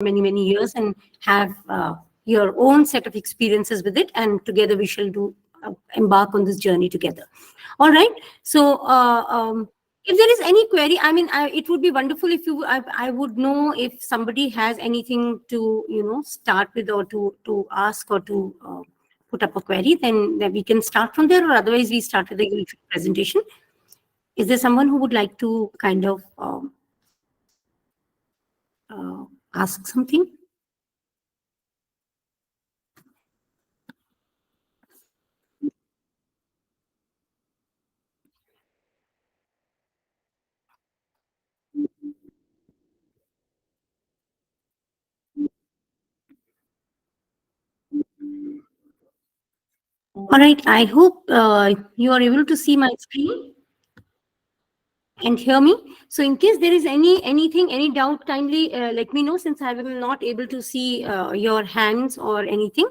many, many years and have your own set of experiences with it. And together we shall embark on this journey together. All right. So if there is any query, I mean, it would be wonderful if I would know if somebody has anything to, start with, or to ask, or to put up a query, then we can start from there, or otherwise we start with the usual presentation. Is there someone who would like to kind of ask something? All right. I hope you are able to see my screen and hear me. So in case there is any doubt, kindly let me know, since I am not able to see your hands or anything.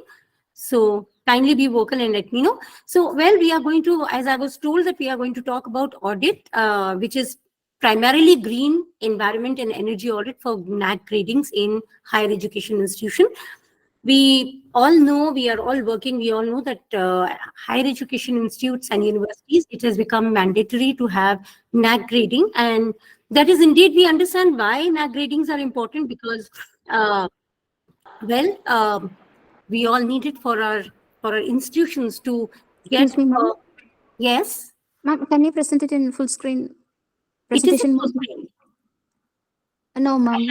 So kindly be vocal and let me know. So, well, we are going to, as I was told, that we are going to talk about audit, which is primarily green environment and energy audit for NAC gradings in higher education institution. We all know, we are all working, we all know that higher education institutes and universities, it has become mandatory to have NAC grading. And that is indeed, we understand why NAC gradings are important, because, we all need it for our institutions to get. Excuse me, ma'am. Yes. Ma'am, can you present it in full screen? It is in Presentation full mode? screen. No, ma'am.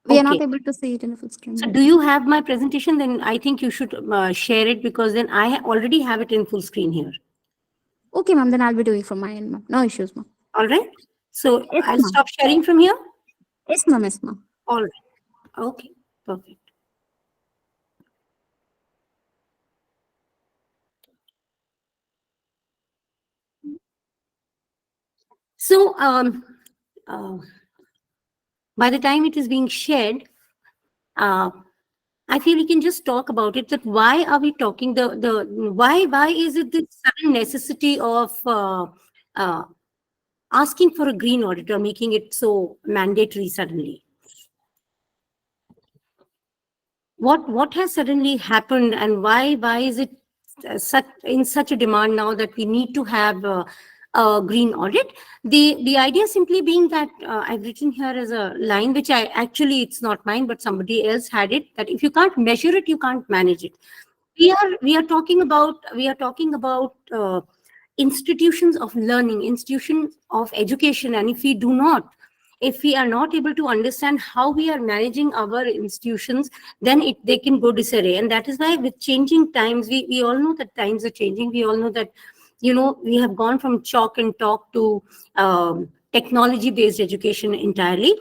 We are not Okay. able to see it in the full screen. So do you have my presentation? Then I think you should share it, because then I already have it in full screen here. Okay, ma'am. Then I'll be doing from my end, ma'am. No issues, ma'am. All right. So Yes, I'll ma'am. stop sharing from here. Yes, ma'am. Yes, ma'am. All right. Okay. Perfect. So by the time it is being shared, I feel we can just talk about it. That why are we talking why is it this sudden necessity of asking for a green audit, or making it so mandatory suddenly? What has suddenly happened, and why is it such a demand now that we need to have a green audit? The idea simply being that I've written here as a line, which I actually, it's not mine, but somebody else had it, that if you can't measure it, you can't manage it. We are talking about institutions of learning, institutions of education, and if we are not able to understand how we are managing our institutions, then they can go disarray. And that is why, with changing times, we all know that times are changing. We all know that we have gone from chalk and talk to technology based education entirely.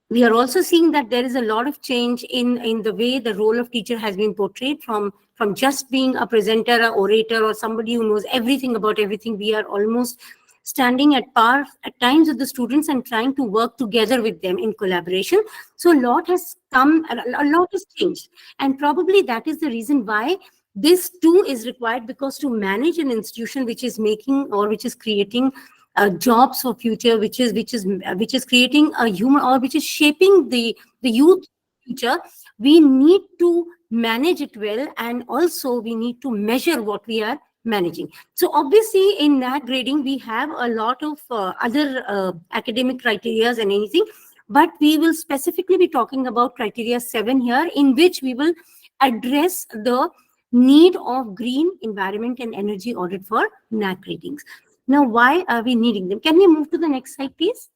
We are also seeing that there is a lot of change in the way the role of teacher has been portrayed, from just being a presenter, an orator, or somebody who knows everything about everything. We are almost standing at par at times with the students and trying to work together with them in collaboration. So a lot has come, a lot has changed. And probably that is the reason why this too is required, because to manage an institution which is making, or which is creating jobs for future, which is creating a human, or which is shaping the youth future, we need to manage it well, and also we need to measure what we are managing. So obviously in that grading we have a lot of other academic criteria and anything, but we will specifically be talking about criteria 7 here, in which we will address the need of green environment and energy audit for NAC ratings. Now, why are we needing them? Can we move to the next slide, please?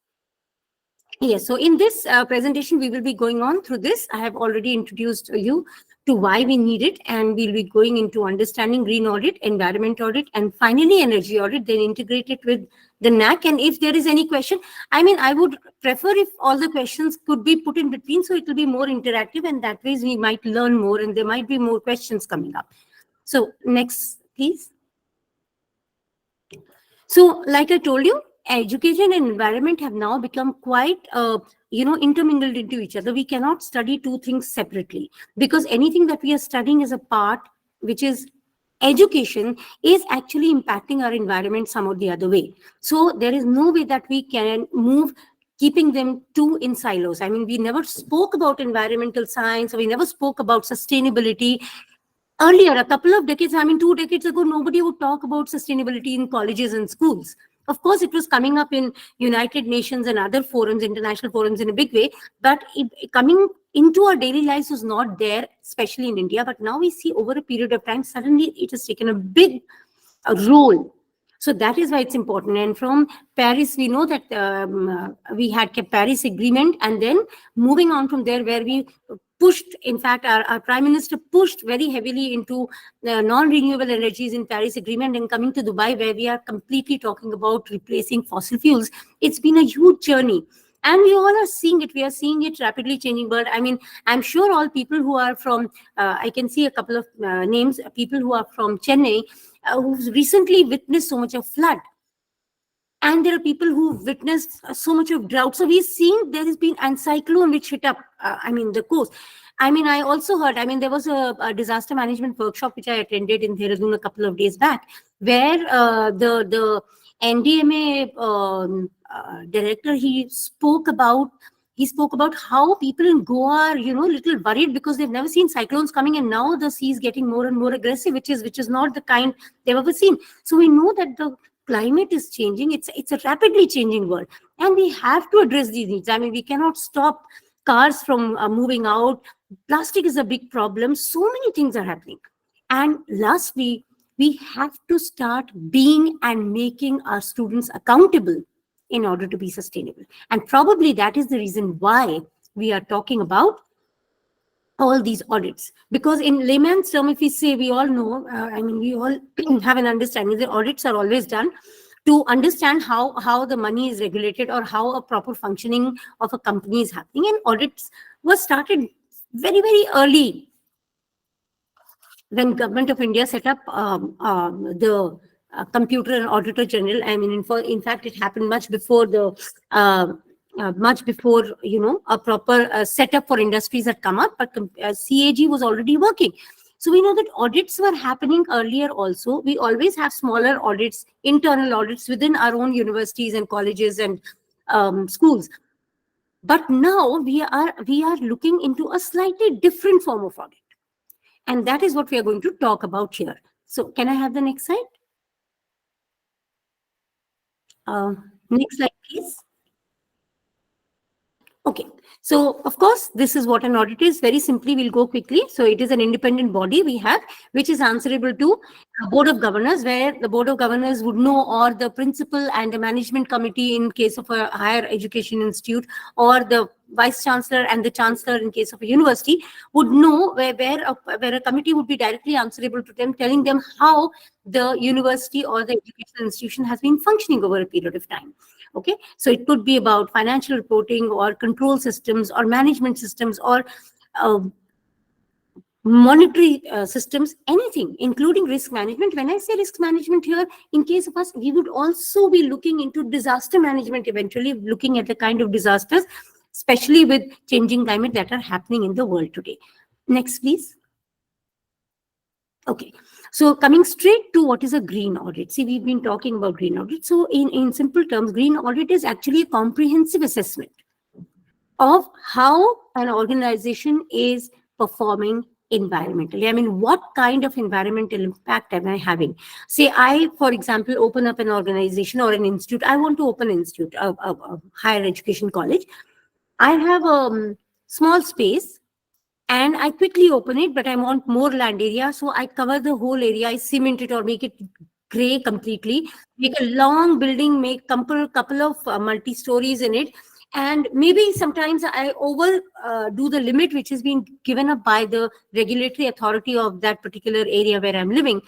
Yes, so in this presentation, we will be going on through this. I have already introduced you to why we need it, and we'll be going into understanding green audit, environment audit, and finally energy audit, then integrate it with the NAC. And if there is any question, I mean, I would prefer if all the questions could be put in between, so it will be more interactive, and that way we might learn more, and there might be more questions coming up. So next, please. So, like I told you, education and environment have now become quite, intermingled into each other. We cannot study two things separately, because anything that we are studying as a part, which is education, is actually impacting our environment some or the other way. So there is no way that we can move keeping them too in silos. I mean, we never spoke about environmental science, or we never spoke about sustainability. Earlier, a couple of decades, I mean, 2 decades ago, nobody would talk about sustainability in colleges and schools. Of course, it was coming up in United Nations and other forums, international forums, in a big way, but coming into our daily lives was not there, especially in India. But now we see over a period of time, suddenly it has taken a big role. So that is why it's important. And from Paris, we know that we had kept Paris Agreement, and then moving on from there, where we pushed, in fact, our Prime Minister pushed very heavily into non-renewable energies in Paris Agreement, and coming to Dubai, where we are completely talking about replacing fossil fuels. It's been a huge journey. And we all are seeing it. We are seeing it rapidly changing. But I mean, I'm sure all people who are from, I can see a couple of names, people who are from Chennai, who've recently witnessed so much of flood. And there are people who've witnessed so much of drought. So we're seeing there has been a cyclone which hit up, the coast. I mean, I also heard, I mean, there was a disaster management workshop which I attended in Dehradun a couple of days back, where the NDMA director, he spoke about how people in Goa are, little worried because they've never seen cyclones coming, and now the sea is getting more and more aggressive, which is not the kind they've ever seen. So we know that the climate is changing. It's a rapidly changing world, and we have to address these needs. I mean, we cannot stop cars from moving out. Plastic is a big problem. So many things are happening. And lastly, we have to start being and making our students accountable in order to be sustainable. And probably that is the reason why we are talking about all these audits. Because in layman's term, if we say, we all know, we all have an understanding that audits are always done to understand how the money is regulated, or how a proper functioning of a company is happening. And audits were started very, very early, when Government of India set up the Computer and Auditor General. I mean, in fact, it happened much before a proper setup for industries had come up, but CAG was already working. So we know that audits were happening earlier also. We always have smaller audits, internal audits within our own universities and colleges and schools. But now we are looking into a slightly different form of audit. And that is what we are going to talk about here. So can I have the next slide? Next slide, please. Okay, so of course, this is what an audit is. Very simply, we'll go quickly. So it is an independent body we have, which is answerable to a board of governors, where the board of governors would know, or the principal and the management committee in case of a higher education institute, or the vice chancellor and the chancellor in case of a university, would know where a committee would be directly answerable to them, telling them how the university or the educational institution has been functioning over a period of time. Okay, so it could be about financial reporting, or control systems, or management systems, or monetary systems, anything, including risk management. When I say risk management here, in case of us, we would also be looking into disaster management, eventually looking at the kind of disasters, especially with changing climate, that are happening in the world today. Next, please. Okay, so coming straight to what is a green audit. See, we've been talking about green audit. So in simple terms, green audit is actually a comprehensive assessment of how an organization is performing environmentally. I mean, what kind of environmental impact am I having? Say I, for example, open up an organization or an institute. I want to open an institute, a higher education college. I have a small space, and I quickly open it, but I want more land area. So I cover the whole area, I cement it or make it gray completely, make a long building, make couple of multi-stories in it. And maybe sometimes I do the limit which has been given up by the regulatory authority of that particular area where I'm living.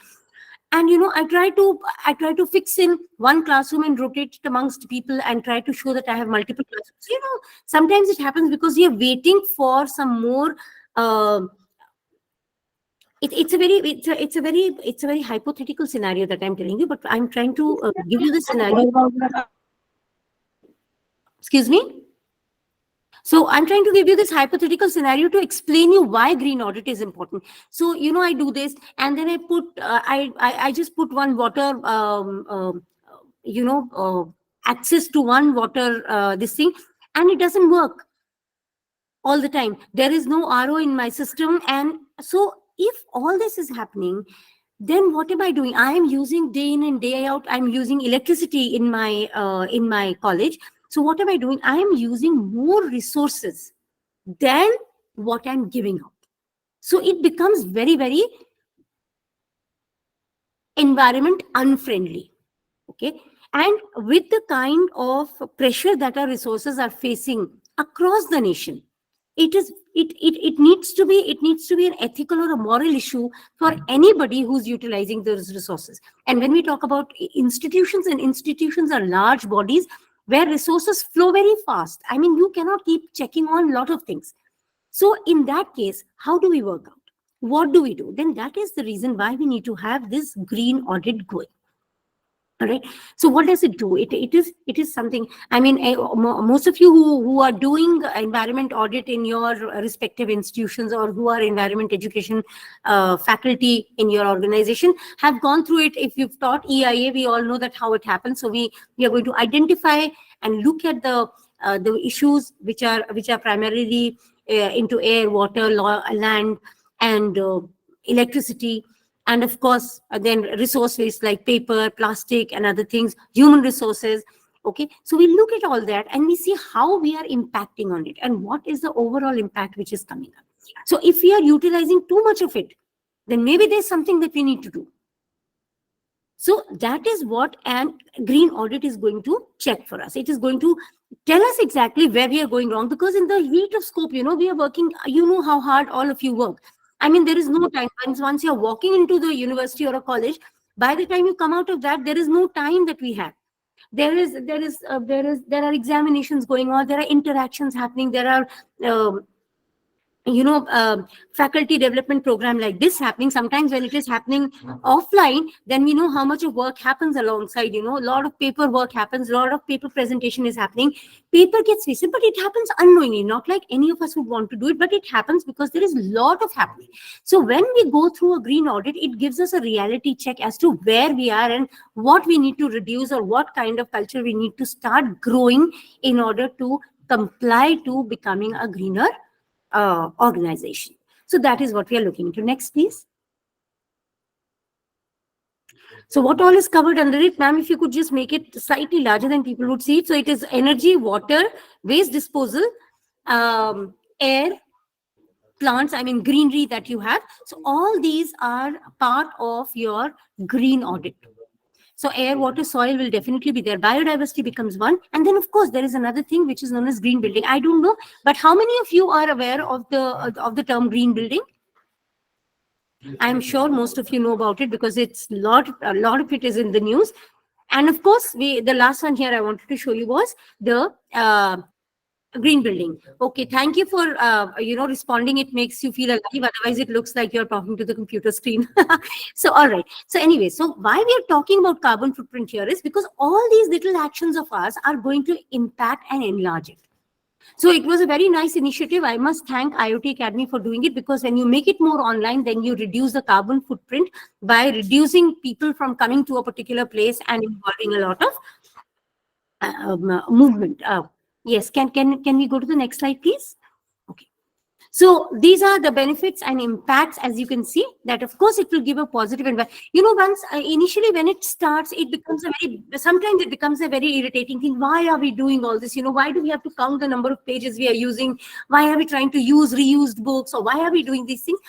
And I try to fix in one classroom and rotate it amongst people, and try to show that I have multiple classrooms. Sometimes it happens because you're waiting for some more. It's a very hypothetical scenario that I'm telling you, but I'm trying to give you the scenario. Excuse me. So I'm trying to give you this hypothetical scenario to explain you why green audit is important. So I do this, and then I put I just put one water access to one water this thing. and it doesn't work all the time. There is no RO in my system. And so if all this is happening, then what am I doing? I am using day in and day out. I'm using electricity in my college. So what am I doing? I am using more resources than what I'm giving out. So it becomes very, very environment unfriendly. Okay. And with the kind of pressure that our resources are facing across the nation, it needs to be an ethical or a moral issue for anybody who's utilizing those resources. And when we talk about institutions, and institutions are large bodies where resources flow very fast. I mean, you cannot keep checking on a lot of things. So in that case, how do we work out? What do we do? Then that is the reason why we need to have this green audit going. All right. So what does it do? It is something. I mean, most of you who are doing environment audit in your respective institutions, or who are environment education faculty in your organization, have gone through it. If you've taught EIA, we all know that how it happens. So we are going to identify and look at the issues which are primarily into air, water, land, and electricity. And of course, then resource waste like paper, plastic, and other things, human resources. Okay, so we look at all that and we see how we are impacting on it and what is the overall impact which is coming up. So if we are utilizing too much of it, then maybe there's something that we need to do. So that is what a green audit is going to check for us. It is going to tell us exactly where we are going wrong, because in the heat of scope, we are working, how hard all of you work. I mean, there is no time. Once you're walking into the university or a college, by the time you come out of that, there is no time that we have. There are examinations going on. There are interactions happening. There are faculty development program like this happening. Sometimes when it is happening offline, then we know how much of work happens alongside. A lot of paperwork happens, a lot of paper presentation is happening. Paper gets wasted, but it happens unknowingly, not like any of us would want to do it, but it happens because there is a lot of happening. So when we go through a green audit, it gives us a reality check as to where we are and what we need to reduce, or what kind of culture we need to start growing in order to comply to becoming a greener organization. So that is what we are looking into. Next, please. So what all is covered under it, ma'am? If you could just make it slightly larger than people would see it. So it is energy, water, waste disposal, air, plants, I mean greenery that you have. So all these are part of your green audit. So air, water, soil will definitely be there. Biodiversity becomes one. And then, of course, there is another thing which is known as green building. I don't know, but how many of you are aware of the term green building? I'm sure most of you know about it because it's a lot of it is in the news. And of course, the last one here I wanted to show you was the green building. Okay, thank you for responding. It makes you feel alive. Otherwise, it looks like you're talking to the computer screen. So, all right. So anyway, so why we are talking about carbon footprint here is because all these little actions of ours are going to impact and enlarge it. So it was a very nice initiative. I must thank IoT Academy for doing it, because when you make it more online, then you reduce the carbon footprint by reducing people from coming to a particular place and involving a lot of movement. Yes, can we go to the next slide, please? Okay. So these are the benefits and impacts, as you can see, that of course it will give a positive impact. Once initially when it starts, sometimes it becomes a very irritating thing. Why are we doing all this? Why do we have to count the number of pages we are using? Why are we trying to use reused books? Or why are we doing these things?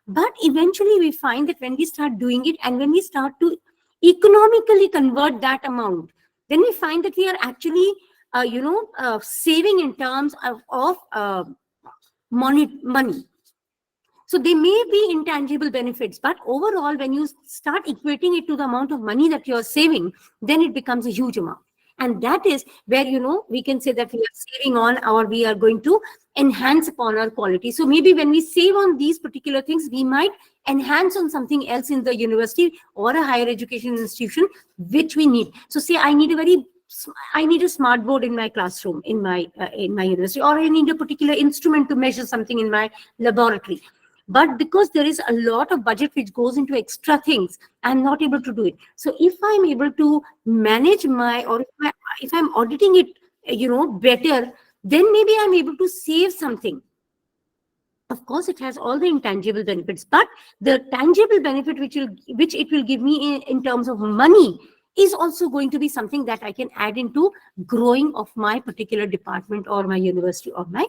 But eventually we find that when we start doing it, and when we start to economically convert that amount, then we find that we are actually saving in terms of money. So they may be intangible benefits, but overall, when you start equating it to the amount of money that you're saving, then it becomes a huge amount. And that is where, we can say that we are saving on, or we are going to enhance upon our quality. So maybe when we save on these particular things, we might enhance on something else in the university or a higher education institution, which we need. So say I need a smart board in my classroom, in my university, or I need a particular instrument to measure something in my laboratory. But because there is a lot of budget which goes into extra things, I'm not able to do it. So if I'm able to manage if I'm auditing it, better, then maybe I'm able to save something. Of course, it has all the intangible benefits, but the tangible benefit which it will give me in terms of money is also going to be something that I can add into growing of my particular department or my university or my.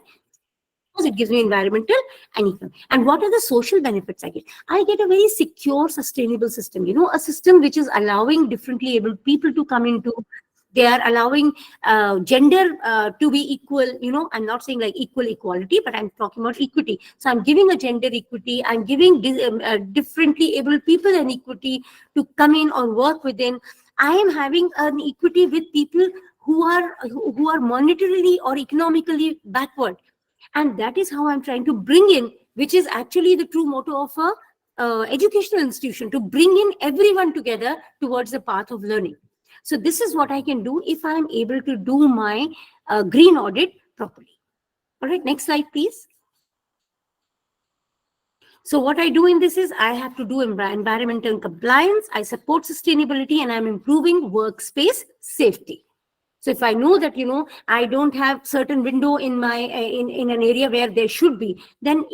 It gives me environmental and income. And what are the social benefits I get? I get a very secure, sustainable system, a system which is allowing differently abled people to come into. They are allowing gender to be equal. I'm not saying like equality, but I'm talking about equity. So I'm giving a gender equity. I'm giving differently abled people an equity to come in or work within. I am having an equity with people who are monetarily or economically backward. And that is how I'm trying to bring in, which is actually the true motto of a educational institution, to bring in everyone together towards the path of learning. So this is what I can do if I'm able to do my green audit properly. All right, next slide, please. So what I do in this is I have to do environmental compliance, I support sustainability, and I'm improving workspace safety. So if I know that, I don't have certain window in my in an area where there should be, then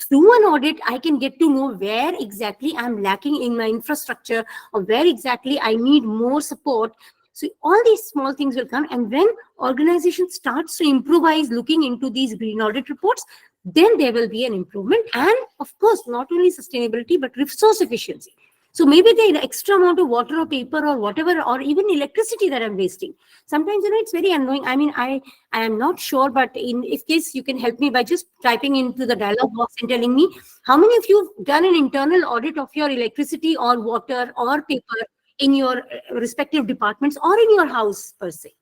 through an audit, I can get to know where exactly I'm lacking in my infrastructure or where exactly I need more support. So all these small things will come. And when organization starts to improvise looking into these green audit reports, then there will be an improvement. And of course, not only sustainability, but resource efficiency. So maybe the extra amount of water or paper or whatever, or even electricity that I'm wasting. Sometimes, it's very annoying. I mean, I am not sure, but if case you can help me by just typing into the dialog box and telling me how many of you have done an internal audit of your electricity or water or paper in your respective departments or in your house per se.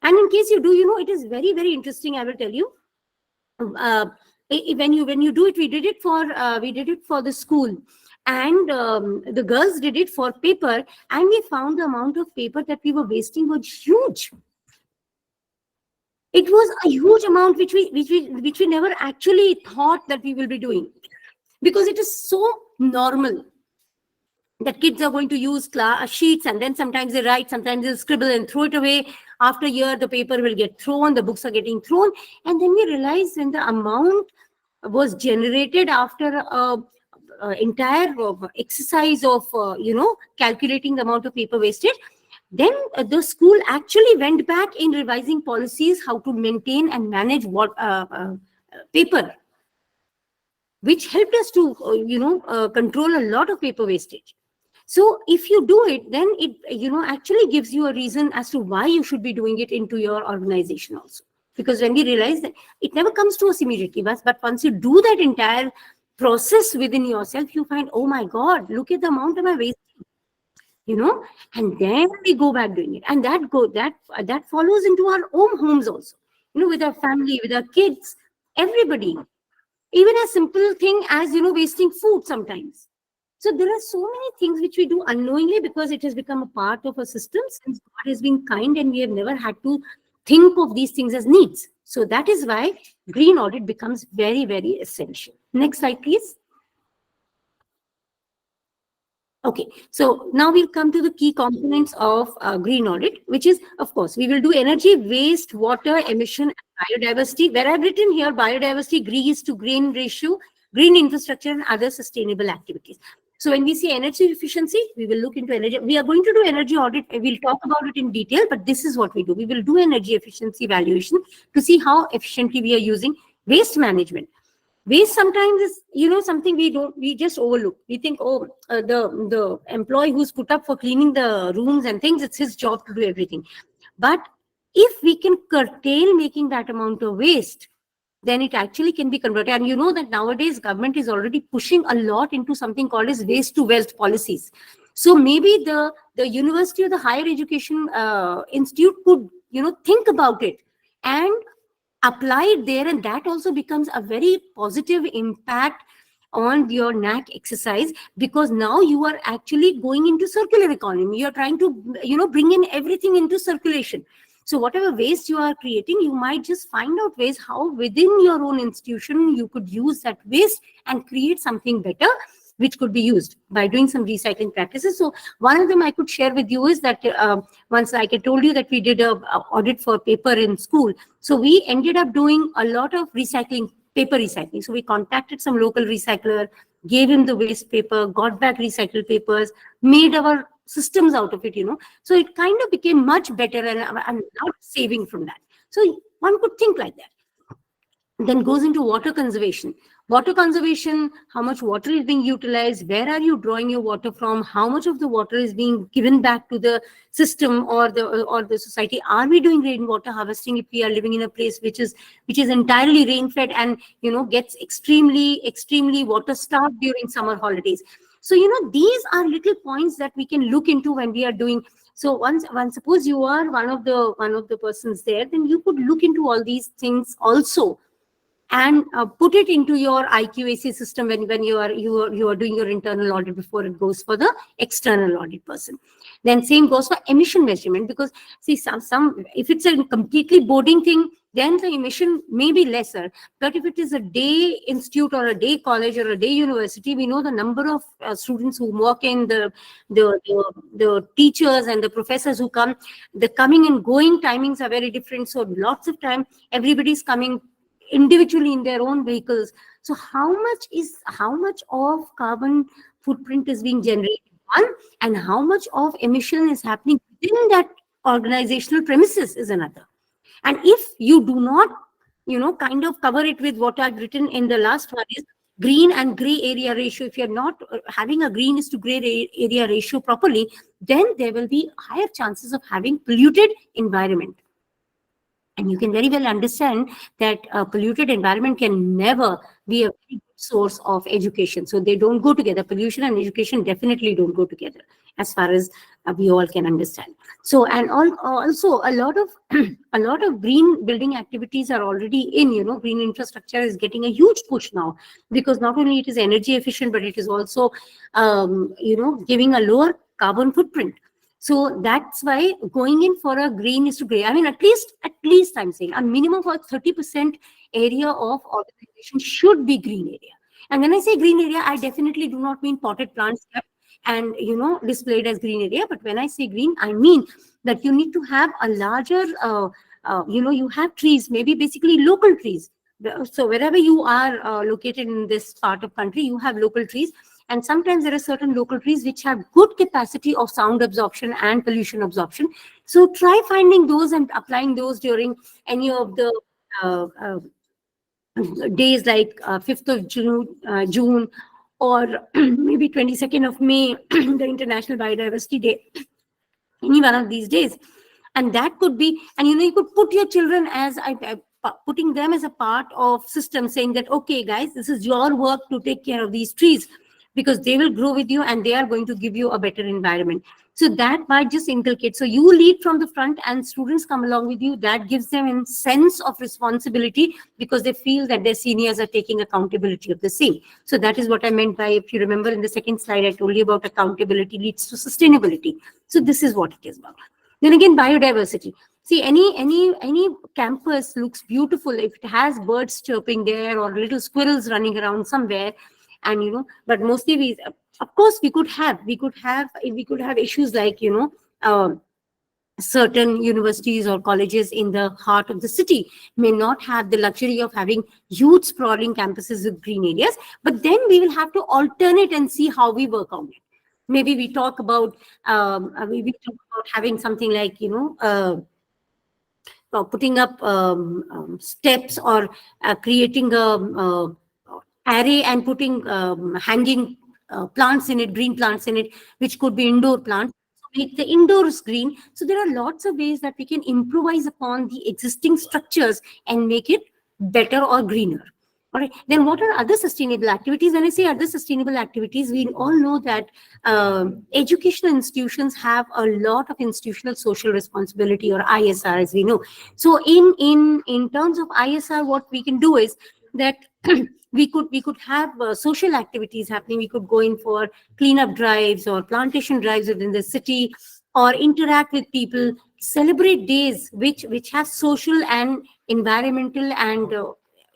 And in case you do, it is very, very interesting. I will tell you. When you do it, we did it for the school. And the girls did it for paper, and we found the amount of paper that we were wasting was huge. It was a huge amount which we never actually thought that we will be doing, because it is so normal that kids are going to use sheets, and then sometimes they write, sometimes they'll scribble and throw it away. After a year, the paper will get thrown, the books are getting thrown, and then we realize when the amount was generated after entire exercise of calculating the amount of paper wastage, then the school actually went back in revising policies how to maintain and manage paper, which helped us to control a lot of paper wastage. So if you do it, then it actually gives you a reason as to why you should be doing it into your organization also. Because when we realize that it never comes to us immediately, but once you do that entire process within yourself, you find, oh my God, look at the amount of my wasting, and then we go back doing it. And that follows into our own homes also, with our family, with our kids, everybody. Even a simple thing as, wasting food sometimes. So there are so many things which we do unknowingly because it has become a part of a system since God has been kind and we have never had to think of these things as needs. So that is why green audit becomes very, very essential. Next slide, please. Okay, so now we'll come to the key components of green audit, which is, of course, we will do energy, waste, water, emission, and biodiversity. Where I've written here, biodiversity, grease to green ratio, green infrastructure, and other sustainable activities. So when we say energy efficiency, we will look into energy. We are going to do energy audit. We'll talk about it in detail, but this is what we do. We will do energy efficiency evaluation to see how efficiently we are using waste management. Waste sometimes is, something we just overlook. We think, the employee who's put up for cleaning the rooms and things, it's his job to do everything. But if we can curtail making that amount of waste, then it actually can be converted. And you know that nowadays government is already pushing a lot into something called as waste to wealth policies. So maybe the university or the higher education institute could, think about it and apply it there, and that also becomes a very positive impact on your NAC exercise, because now you are actually going into circular economy. You're trying to, bring in everything into circulation. So whatever waste you are creating, you might just find out ways how within your own institution you could use that waste and create something better, which could be used by doing some recycling practices. So one of them I could share with you is that once, like I told you, that we did a audit for paper in school. So we ended up doing a lot of recycling, paper recycling. So we contacted some local recycler, gave him the waste paper, got back recycled papers, made our systems out of it, So it kind of became much better, and not saving from that. So one could think like that. Then goes into water conservation. Water conservation, how much water is being utilized, where are you drawing your water from, how much of the water is being given back to the system or the society. Are we doing rainwater harvesting if we are living in a place which is entirely rain fed and gets extremely water starved during summer holidays. So these are little points that we can look into when we are doing. So once suppose you are one of the persons there, then you could look into all these things also, and put it into your IQAC system when you are doing your internal audit before it goes for the external audit person. Then same goes for emission measurement, because see, some if it's a completely boarding thing, then the emission may be lesser. But if it is a day institute or a day college or a day university, we know the number of students who walk in, the teachers and the professors who come, the coming and going timings are very different. So lots of time everybody's coming individually in their own vehicles. So how much of carbon footprint is being generated, one, and how much of emission is happening within that organizational premises is another. And if you do not kind of cover it with what I've written in the last one, is green and gray area ratio. If you're not having a green is to gray area ratio properly, then there will be higher chances of having polluted environment. And you can very well understand that a polluted environment can never be a very good source of education. So they don't go together. Pollution and education definitely don't go together, as far as we all can understand. So, and also a lot of green building activities are already in. Green infrastructure is getting a huge push now, because not only it is energy efficient, but it is also giving a lower carbon footprint. So that's why going in for a green is to gray. I mean, at least I'm saying a minimum of 30% area of organization should be green area. And when I say green area, I definitely do not mean potted plants kept and displayed as green area. But when I say green, I mean that you need to have a larger, you have trees, maybe basically local trees. So wherever you are located in this part of country, you have local trees. And sometimes there are certain local trees which have good capacity of sound absorption and pollution absorption. So try finding those and applying those during any of the days like 5th of June, or maybe 22nd of May, the International Biodiversity Day, any one of these days. And that could be, and you could put your children as putting them as a part of system, saying that, okay, guys, this is your work to take care of these trees, because they will grow with you and they are going to give you a better environment. So that might just inculcate. So you lead from the front and students come along with you. That gives them a sense of responsibility, because they feel that their seniors are taking accountability of the same. So that is what I meant by, if you remember in the second slide, I told you about accountability leads to sustainability. So this is what it is about. Then again, biodiversity. See, any campus looks beautiful if it has birds chirping there or little squirrels running around somewhere. And but mostly of course we could have issues like certain universities or colleges in the heart of the city may not have the luxury of having huge sprawling campuses with green areas, but then we will have to alternate and see how we work on it. Maybe we talk about having something like putting up steps, or creating a array and putting hanging plants in it, green plants in it, which could be indoor plants. So make the indoors green. So there are lots of ways that we can improvise upon the existing structures and make it better or greener. All right. Then what are other sustainable activities? When I say other sustainable activities, we all know that educational institutions have a lot of institutional social responsibility, or ISR, as we know. So in terms of ISR, what we can do is that we could have social activities happening. We could go in for cleanup drives or plantation drives within the city, or interact with people, celebrate days which have social and environmental and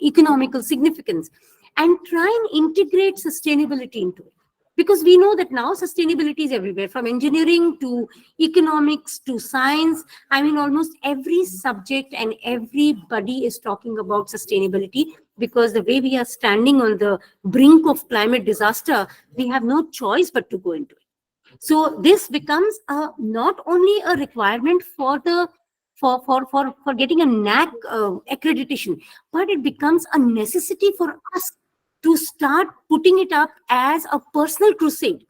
economical significance, and try and integrate sustainability into it. Because we know that now sustainability is everywhere, from engineering to economics to science. I mean, almost every subject and everybody is talking about sustainability, because the way we are standing on the brink of climate disaster, we have no choice but to go into it. So this becomes not only a requirement for the for getting a NAC accreditation, but it becomes a necessity for us to start putting it up as a personal crusade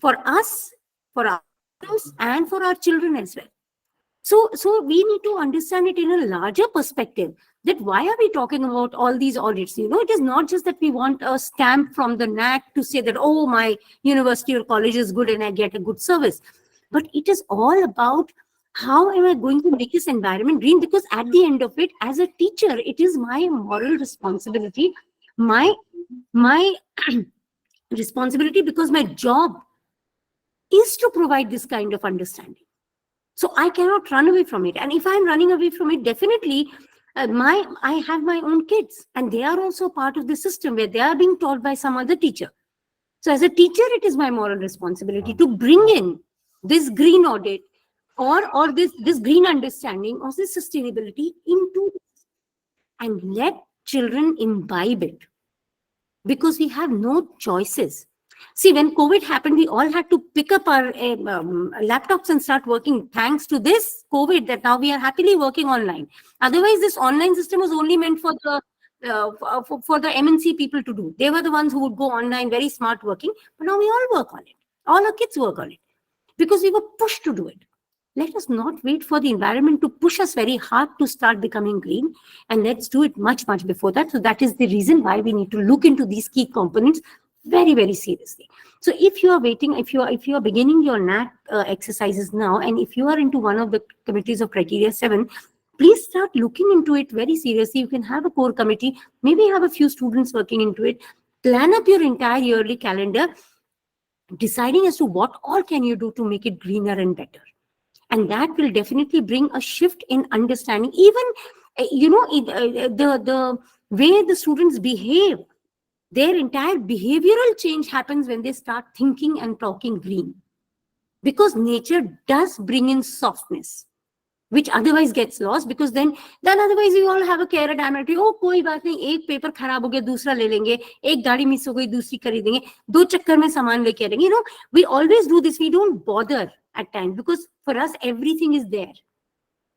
for us, for our parents, and for our children as well. So we need to understand it in a larger perspective, that why are we talking about all these audits? It is not just that we want a stamp from the NAC to say that, oh, my university or college is good and I get a good service. But it is all about how am I going to make this environment green? Because at the end of it, as a teacher, it is my moral responsibility, my responsibility, because my job is to provide this kind of understanding. So I cannot run away from it. And if I'm running away from it, definitely I have my own kids, and they are also part of the system where they are being taught by some other teacher. So as a teacher, it is my moral responsibility to bring in this green audit or this green understanding of this sustainability into, and let children imbibe it, because we have no choices. See, when COVID happened, we all had to pick up our laptops and start working. Thanks to this COVID, that now we are happily working online. Otherwise, this online system was only meant for the for the MNC people to do. They were the ones who would go online, very smart working. But now we all work on it. All our kids work on it, because we were pushed to do it. Let us not wait for the environment to push us very hard to start becoming green, and let's do it much, much before that. So that is the reason why we need to look into these key components very, very seriously. So if you are waiting, if you are beginning your NAC exercises now, and if you are into one of the committees of criteria 7, please start looking into it very seriously. You can have a core committee, maybe have a few students working into it, plan up your entire yearly calendar, deciding as to what all can you do to make it greener and better. And that will definitely bring a shift in understanding. Even, the way the students behave, their entire behavioral change happens when they start thinking and talking green. Because nature does bring in softness, which otherwise gets lost, because then otherwise you all have a carrot diamond. Oh, koi baat nahi, ek paper kharab ho gaya, dusra le lenge, ek gaadi miss ho gayi, dusri kharidenge, do chakkar mein saman leke aayenge. We always do this. We don't bother at times, because for us everything is there.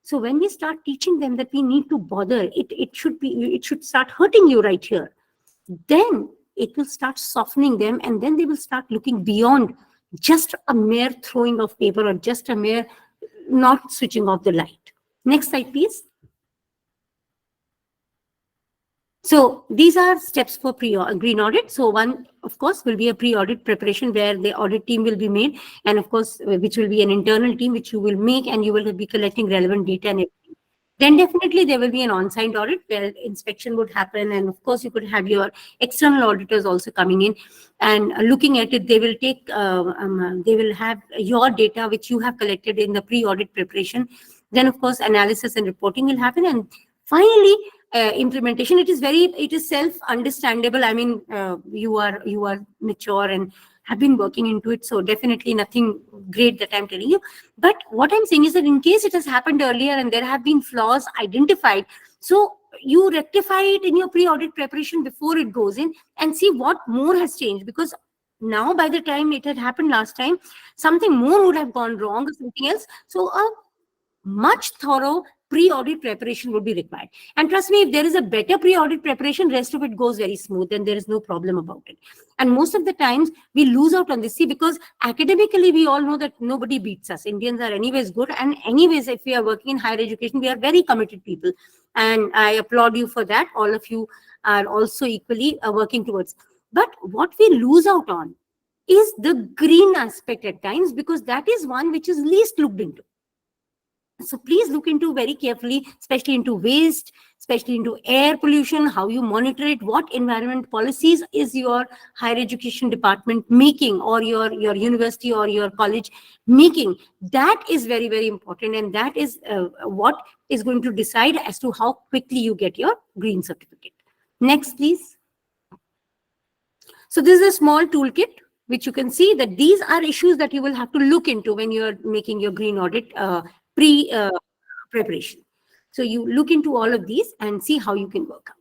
So when we start teaching them that we need to bother, it should start hurting you right here. Then it will start softening them, and then they will start looking beyond just a mere throwing of paper or just a mere not switching off the light. Next slide, please. So these are steps for green audit. So one, of course, will be a pre-audit preparation, where the audit team will be made, and of course, which will be an internal team which you will make, and you will be collecting relevant data and everything. Then definitely there will be an on-site audit where inspection would happen, and of course you could have your external auditors also coming in and looking at it. They will take, they will have your data which you have collected in the pre-audit preparation. Then of course analysis and reporting will happen, and finally implementation. It is self-understandable. I mean, you are mature and have been working into it, so definitely nothing great that I'm telling you. But what I'm saying is that in case it has happened earlier and there have been flaws identified, so you rectify it in your pre-audit preparation before it goes in, and see what more has changed. Because now, by the time it had happened last time, something more would have gone wrong or something else. So a much thorough pre-audit preparation would be required. And trust me, if there is a better pre-audit preparation, rest of it goes very smooth, and there is no problem about it. And most of the times we lose out on this. See, because academically we all know that nobody beats us. Indians are anyways good, and anyways, if we are working in higher education, we are very committed people, and I applaud you for that. All of you are also equally working towards. But what we lose out on is the green aspect at times, because that is one which is least looked into. So please look into very carefully, especially into waste, especially into air pollution, how you monitor it, what environment policies is your higher education department making, or your university or your college making. That is very, very important. And that is what is going to decide as to how quickly you get your green certificate. Next, please. So this is a small toolkit which you can see that these are issues that you will have to look into when you're making your green audit preparation. So you look into all of these and see how you can work out.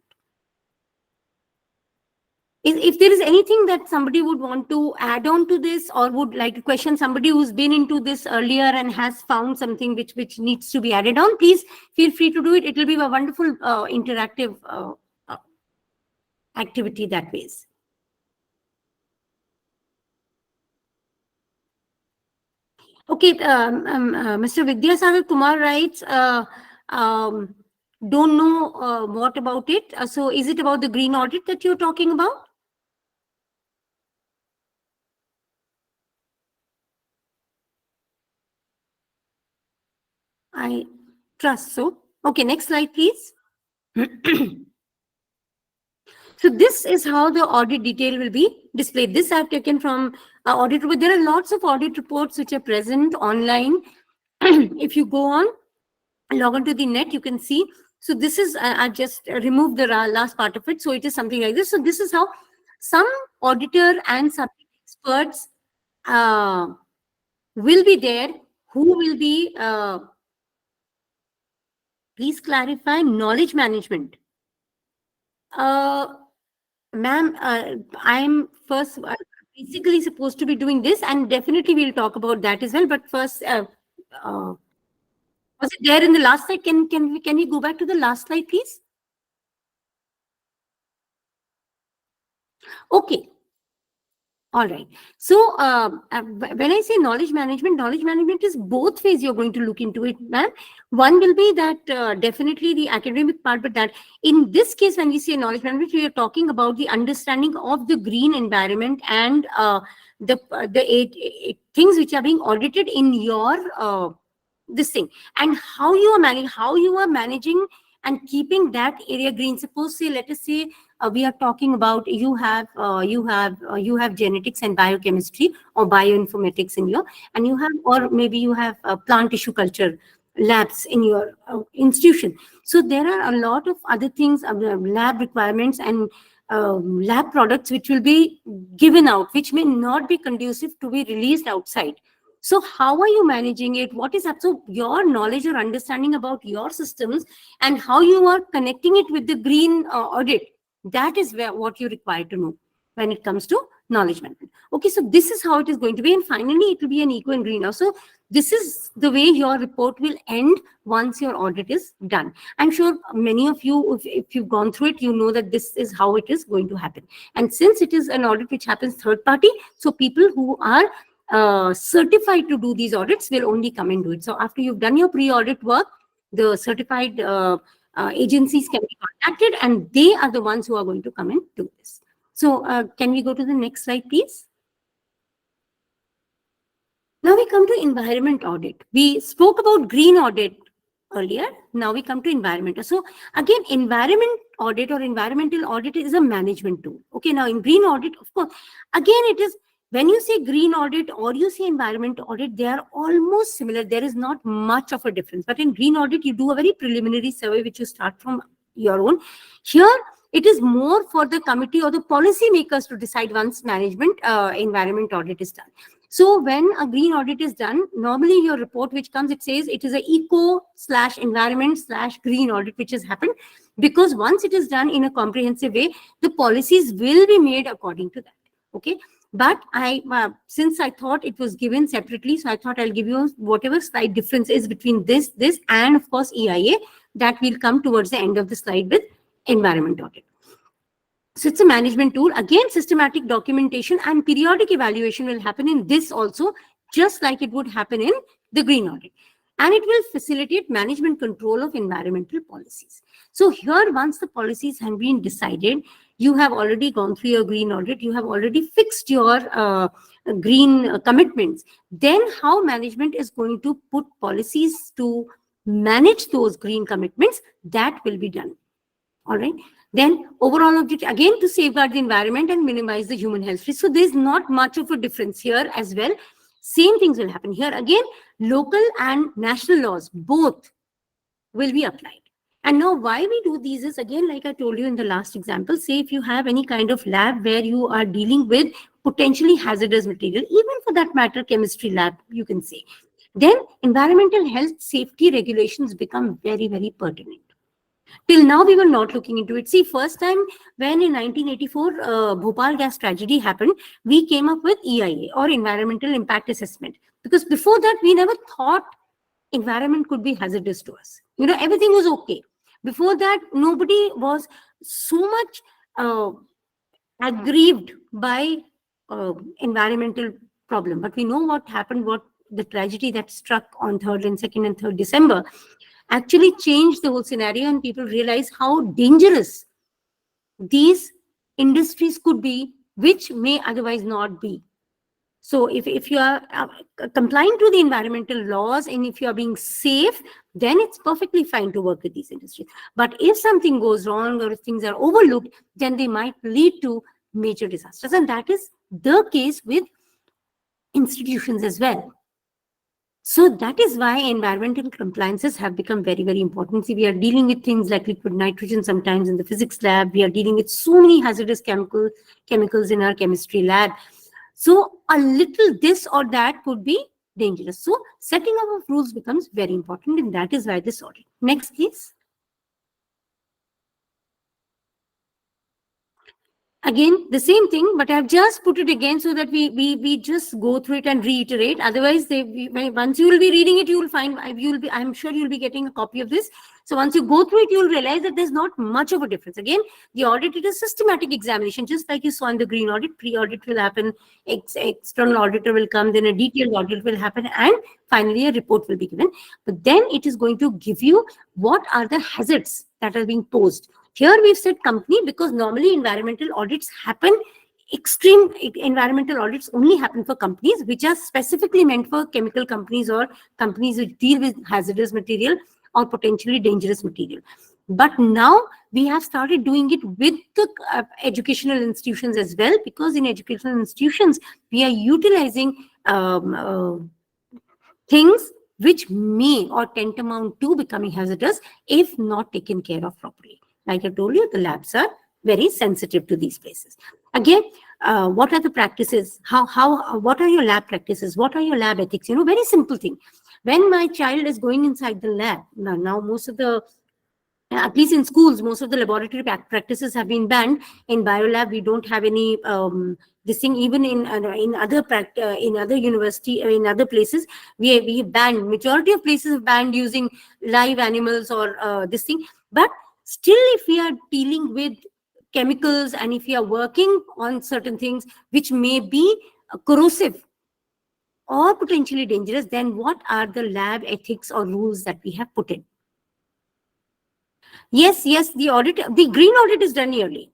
If there is anything that somebody would want to add on to this, or would like to question somebody who's been into this earlier and has found something which needs to be added on, please feel free to do it. It will be a wonderful interactive activity that ways. Okay, Mr. Vidyasagar Kumar writes, don't know what about it. So is it about the green audit that you're talking about? I trust so. Okay, next slide, please. So this is how the audit detail will be displayed. This I've taken from audit report. There are lots of audit reports which are present online. If you go on, log on to the net, you can see. So this is, I just removed the last part of it. So it is something like this. So this is how some auditor and subject experts will be there, who will be, please clarify, knowledge management. Ma'am, I'm first basically supposed to be doing this, and definitely we'll talk about that as well. But first, was it there in the last slide? Can we go back to the last slide, please? Okay. All right. So when I say knowledge management is both ways you're going to look into it, ma'am. One will be that definitely the academic part, but that in this case, when we say knowledge management, we are talking about the understanding of the green environment and the eight things which are being audited in your this thing, and how you are managing and keeping that area green. Suppose, say, let us say we are talking about you have genetics and biochemistry or bioinformatics in your, and you have, or maybe you have plant tissue culture labs in your institution. So there are a lot of other things, lab requirements and lab products which will be given out, which may not be conducive to be released outside. So how are you managing it? What is that? So your knowledge or understanding about your systems and how you are connecting it with the green audit, that is what you require to know when it comes to knowledge management. Okay, so this is how it is going to be. And finally, it will be an eco and green. So this is the way your report will end once your audit is done. I'm sure many of you, if you've gone through it, you know that this is how it is going to happen. And since it is an audit which happens third party, so people who are certified to do these audits will only come and do it. So after you've done your pre-audit work, the certified agencies can be contacted, and they are the ones who are going to come and do this. So can we go to the next slide, please? Now we come to environment audit. We spoke about green audit earlier. Now we come to environmental. So again, environment audit or environmental audit is a management tool. Okay, now in green audit, of course, again, it is, when you say green audit or you say environment audit, they are almost similar. There is not much of a difference. But in green audit, you do a very preliminary survey, which you start from your own. Here, it is more for the committee or the policy makers to decide once management environment audit is done. So when a green audit is done, normally your report which comes, it says it is a eco/environment/green audit which has happened, because once it is done in a comprehensive way, the policies will be made according to that. Okay. But since I thought it was given separately, so I thought I'll give you whatever slight difference is between this, and of course EIA, that will come towards the end of the slide with environment audit. So it's a management tool. Again, systematic documentation and periodic evaluation will happen in this also, just like it would happen in the green audit. And it will facilitate management control of environmental policies. So here, once the policies have been decided, you have already gone through your green audit, you have already fixed your green commitments. Then how management is going to put policies to manage those green commitments, that will be done. All right. Then overall objective, again, to safeguard the environment and minimize the human health risk. So there's not much of a difference here as well. Same things will happen here. Again, local and national laws, both will be applied. And now why we do these is, again, like I told you in the last example, say if you have any kind of lab where you are dealing with potentially hazardous material, even for that matter, chemistry lab, you can say, then environmental health safety regulations become very, very pertinent. Till now, we were not looking into it. See, first time when in 1984, Bhopal gas tragedy happened, we came up with EIA, or Environmental Impact Assessment. Because before that, we never thought environment could be hazardous to us. Everything was okay. Before that, nobody was so much aggrieved by environmental problem. But we know what happened, what the tragedy that struck on 3rd and 2nd and 3rd December actually changed the whole scenario, and people realized how dangerous these industries could be, which may otherwise not be. So if you are complying to the environmental laws and if you are being safe, then it's perfectly fine to work with these industries. But if something goes wrong or if things are overlooked, then they might lead to major disasters. And that is the case with institutions as well. So that is why environmental compliances have become very, very important. See, we are dealing with things like liquid nitrogen sometimes in the physics lab. We are dealing with so many hazardous chemicals in our chemistry lab. So a little this or that could be dangerous. So setting up of rules becomes very important, and that is why this audit. Next, please. Again, the same thing, but I've just put it again so that we just go through it and reiterate. Otherwise, once you will be reading it, you will find, I'm sure you'll be getting a copy of this. So once you go through it, you'll realize that there's not much of a difference. Again, the audit is a systematic examination, just like you saw in the green audit. Pre-audit will happen, external auditor will come, then a detailed audit will happen, and finally a report will be given. But then it is going to give you what are the hazards that are being posed. Here we've said company because normally environmental audits happen, extreme environmental audits only happen for companies which are specifically meant for chemical companies or companies which deal with hazardous material or potentially dangerous material. But now we have started doing it with the educational institutions as well, because in educational institutions, we are utilizing things which may or tantamount to becoming hazardous if not taken care of properly. Like I told you, the labs are very sensitive to these places. Again, what are the practices? What are your lab practices? What are your lab ethics? Very simple thing. When my child is going inside the lab, now most of the, at least in schools, most of the laboratory practices have been banned. In biolab, we don't have any this thing. Even in other university, in other places, we banned. Majority of places have banned using live animals or this thing. But still, if we are dealing with chemicals and if we are working on certain things which may be corrosive or potentially dangerous, then what are the lab ethics or rules that we have put in? Yes, the green audit is done yearly,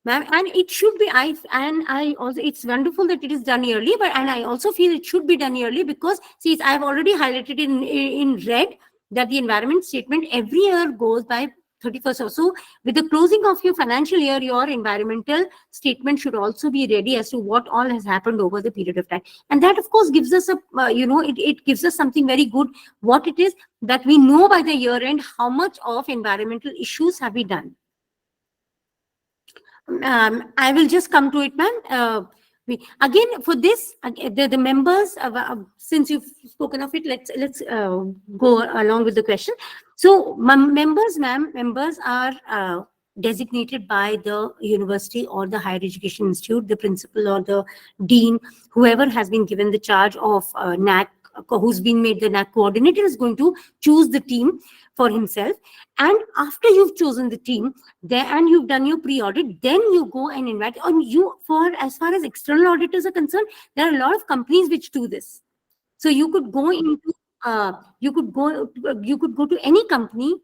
ma'am, and it should be. I also, it's wonderful that it is done yearly, and I also feel it should be done yearly because, see, I've already highlighted in red that the environment statement every year goes by 31st or so. With the closing of your financial year, your environmental statement should also be ready as to what all has happened over the period of time. And that, of course, gives us it gives us something very good, what it is that we know by the year end, how much of environmental issues have we done. I will just come to it, ma'am. Again, for this, the members, since you've spoken of it, let's go along with the question. So members, ma'am, members are designated by the university or the higher education institute, the principal or the dean, whoever has been given the charge of NAC, who's been made the NAC coordinator, is going to choose the team for himself. And after you've chosen the team there and you've done your pre-audit, then you go and invite on you. For as far as external auditors are concerned, there are a lot of companies which do this. So you could go into you could go to any company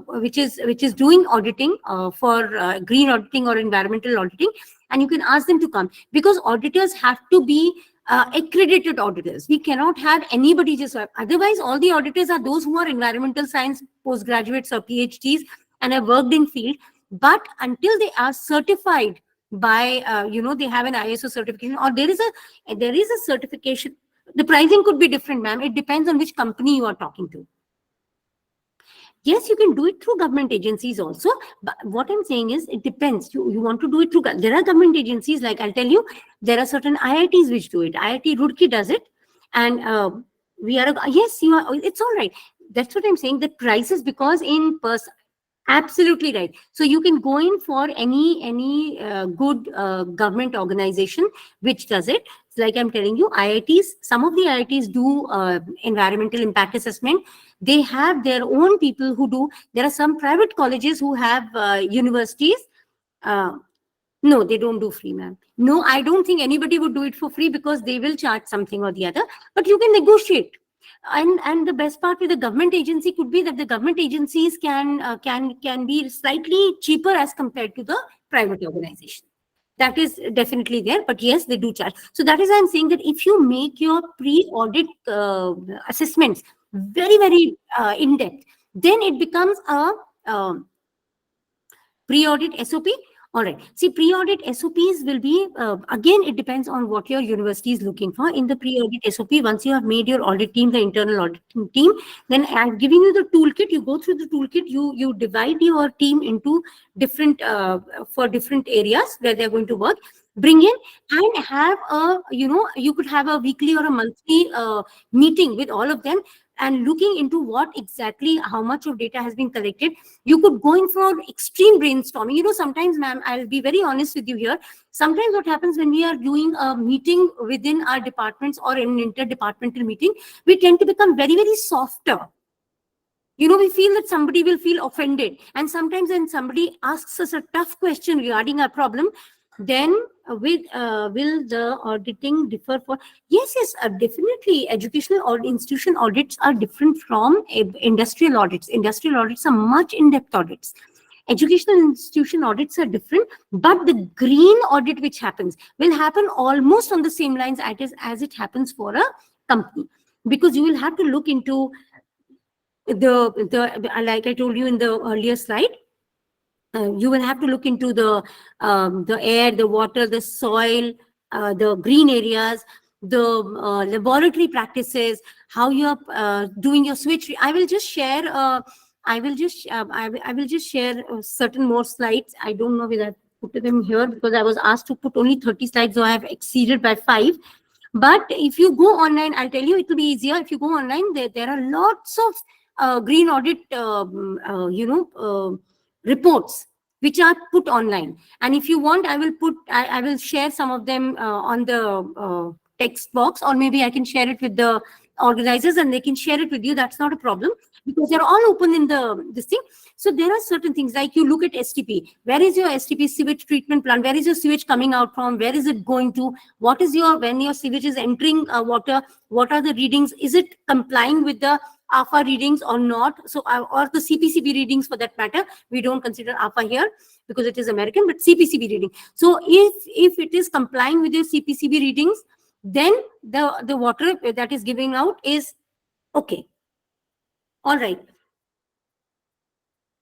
which is doing auditing for green auditing or environmental auditing, and you can ask them to come, because auditors have to be accredited auditors. We cannot have anybody just, otherwise all the auditors are those who are environmental science postgraduates or PhDs and have worked in field, but until they are certified by they have an ISO certification or there is a certification. The pricing could be different, ma'am. It depends on which company you are talking to. Yes, you can do it through government agencies also. But what I'm saying is, it depends. You want to do it through, there are government agencies, like I'll tell you, there are certain IITs which do it. IIT Roorkee does it. And we are, yes, you are, it's all right. That's what I'm saying. The prices, because in person, absolutely right. So you can go in for any good government organization which does it. Like I'm telling you, IITs, some of the IITs do environmental impact assessment. They have their own people who do. There are some private colleges who have universities. Uh, no, they don't do free, ma'am. No, I don't think anybody would do it for free, because they will charge something or the other. But you can negotiate. And the best part with the government agency could be that the government agencies can be slightly cheaper as compared to the private organization. That is definitely there, but yes, they do charge. So that is why I'm saying that if you make your pre-audit assessments very in depth, then it becomes a pre-audit SOP. All right. See, pre-audit SOPs will be, again, it depends on what your university is looking for. In the pre-audit SOP, once you have made your audit team, the internal audit team, then I'm giving you the toolkit. You go through the toolkit, you divide your team into different, for different areas where they're going to work. Bring in and have you could have a weekly or a monthly meeting with all of them, and looking into what exactly, how much of data has been collected. You could go in for extreme brainstorming. Sometimes, ma'am, I'll be very honest with you here. Sometimes what happens when we are doing a meeting within our departments or an interdepartmental meeting, we tend to become very softer. We feel that somebody will feel offended. And sometimes when somebody asks us a tough question regarding our problem, then will the auditing differ for? Yes, definitely. Educational or institution audits are different from industrial audits. Industrial audits are much in-depth audits. Educational institution audits are different, but the green audit which happens will happen almost on the same lines as it happens for a company, because you will have to look into the like I told you in the earlier slide. You will have to look into the air, the water, the soil, the green areas, the laboratory practices, how you are doing your switch. I will just share. I will just share certain more slides. I don't know whether I put them here, because I was asked to put only 30 slides, so I have exceeded by 5. But if you go online, I'll tell you, it will be easier. If you go online, there are lots of green audit, reports which are put online. And if you want, I will share some of them on the text box, or maybe I can share it with the organizers and they can share it with you. That's not a problem, because they're all open in this thing. So there are certain things, like you look at STP. Where is your STP, sewage treatment plant? Where is your sewage coming out from? Where is it going to? What is when your sewage is entering water, what are the readings? Is it complying with the AFA readings or not? So, or the CPCB readings for that matter. We don't consider AFA here because it is American, but CPCB reading. So if it is complying with your CPCB readings, then the water that is giving out is okay. All right.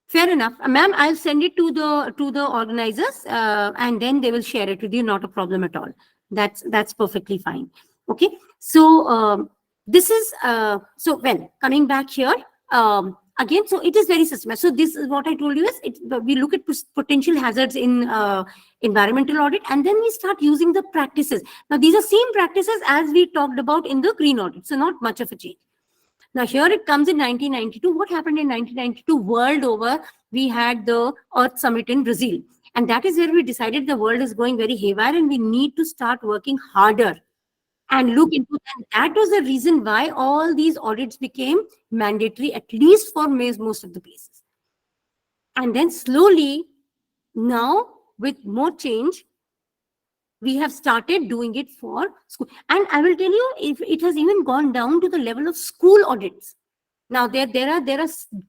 Fair enough. Ma'am, I'll send it to the organizers and then they will share it with you. Not a problem at all. That's perfectly fine. Okay. So this is, coming back here, again, so it is very systematic. So this is what I told you is, we look at potential hazards in environmental audit, and then we start using the practices. Now, these are same practices as we talked about in the green audit. So not much of a change. Now, here it comes in 1992. What happened in 1992? World over, we had the Earth Summit in Brazil. And that is where we decided the world is going very haywire and we need to start working harder and look into that. That was the reason why all these audits became mandatory, at least for most of the places. And then slowly, now with more change, we have started doing it for school. And I will tell you, if it has even gone down to the level of school audits. Now, there are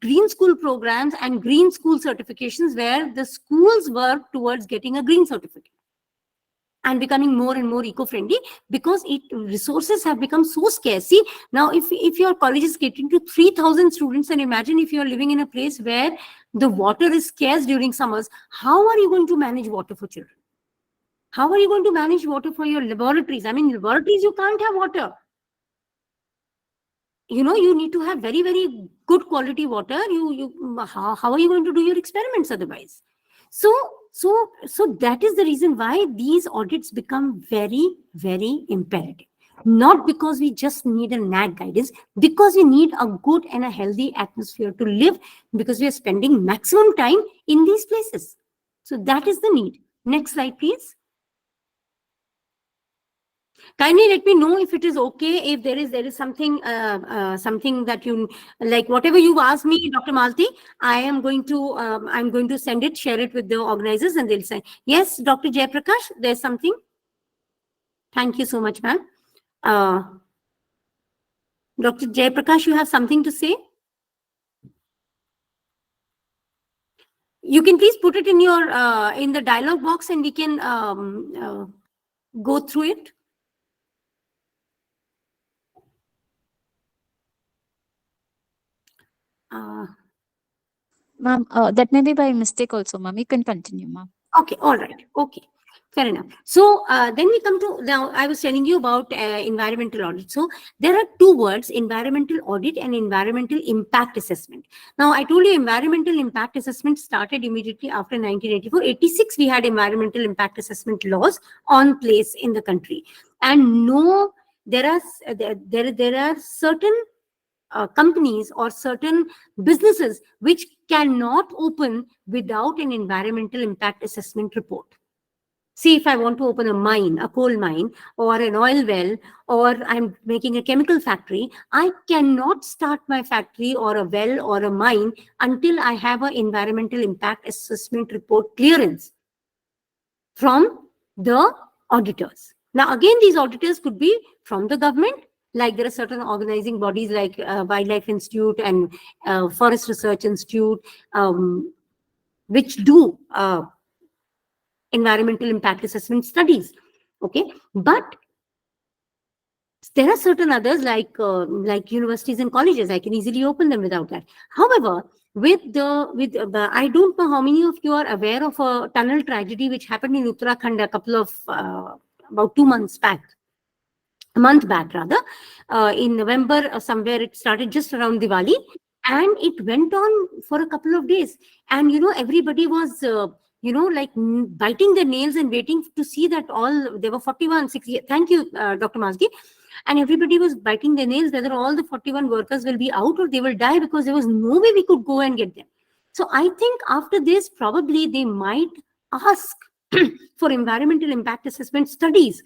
green school programs and green school certifications where the schools work towards getting a green certificate and becoming more and more eco-friendly, because resources have become so scarce. See, now if your college is catering to 3,000 students, and imagine if you're living in a place where the water is scarce during summers, how are you going to manage water for children? How are you going to manage water for your laboratories? I mean, laboratories, you can't have water. you need to have very, very good quality water. How are you going to do your experiments otherwise? So, so that is the reason why these audits become very, very imperative. Not because we just need a nag guidance, because we need a good and a healthy atmosphere to live, because we are spending maximum time in these places. So that is the need. Next slide, please. Kindly let me know if it is okay, if there is something something that you like, whatever you've asked me, Dr. Malti. I'm going to send it, share it with the organizers, and they'll say yes. Dr. Jayaprakash, there's something. Thank you so much, ma'am. Dr. Jayaprakash, you have something to say? You can please put it in your in the dialog box, and we can go through it. Ma'am, that may be by mistake also, ma'am. You can continue, ma'am. Okay, all right. Okay, fair enough. So then we come to, now I was telling you about environmental audit. So there are two words, environmental audit and environmental impact assessment. Now I told you environmental impact assessment started immediately after 1984. 86, we had environmental impact assessment laws on place in the country. And no, there are certain companies or certain businesses which cannot open without an environmental impact assessment report. See, if I want to open a mine, a coal mine, or an oil well, or I'm making a chemical factory, I cannot start my factory or a well or a mine until I have an environmental impact assessment report clearance from the auditors. Now, again, these auditors could be from the government, like there are certain organizing bodies like Wildlife Institute and Forest Research Institute, which do environmental impact assessment studies. Okay, but there are certain others like universities and colleges. I can easily open them without that. However, I don't know how many of you are aware of a tunnel tragedy which happened in Uttarakhand a couple of about 2 months back. A month back rather, in November somewhere. It started just around Diwali, and it went on for a couple of days. And everybody was like biting their nails and waiting to see that all there were 41 60. Thank you, Dr. Masgi. And everybody was biting their nails whether all the 41 workers will be out or they will die, because there was no way we could go and get them. So I think after this, probably they might ask for environmental impact assessment studies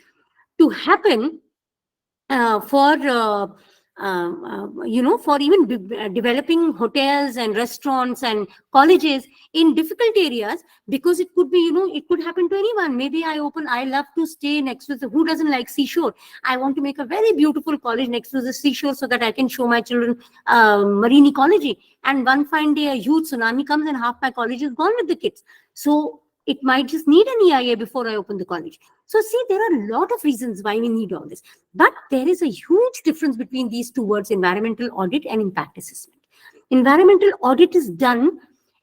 to happen for for even developing hotels and restaurants and colleges in difficult areas, because it could be, it could happen to anyone. Maybe I love to stay next to who doesn't like seashore? I want to make a very beautiful college next to the seashore so that I can show my children marine ecology. And one fine day, a huge tsunami comes and half my college is gone with the kids. So it might just need an EIA before I open the college. So see, there are a lot of reasons why we need all this. But there is a huge difference between these two words, environmental audit and impact assessment. Environmental audit is done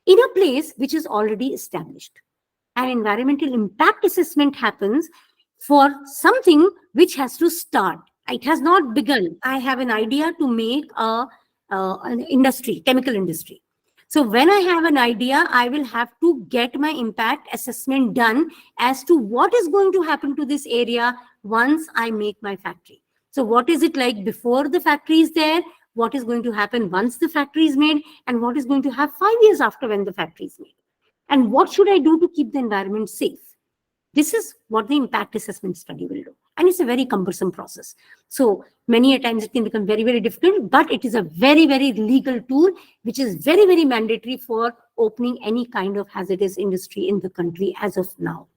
in a place which is already established. And environmental impact assessment happens for something which has to start. It has not begun. I have an idea to make an industry, chemical industry. So when I have an idea, I will have to get my impact assessment done as to what is going to happen to this area once I make my factory. So what is it like before the factory is there? What is going to happen once the factory is made? And what is going to have 5 years after when the factory is made? And what should I do to keep the environment safe? This is what the impact assessment study will do. And it's a very cumbersome process. So many a times it can become very, very difficult, but it is a very, very legal tool, which is very, very mandatory for opening any kind of hazardous industry in the country as of now.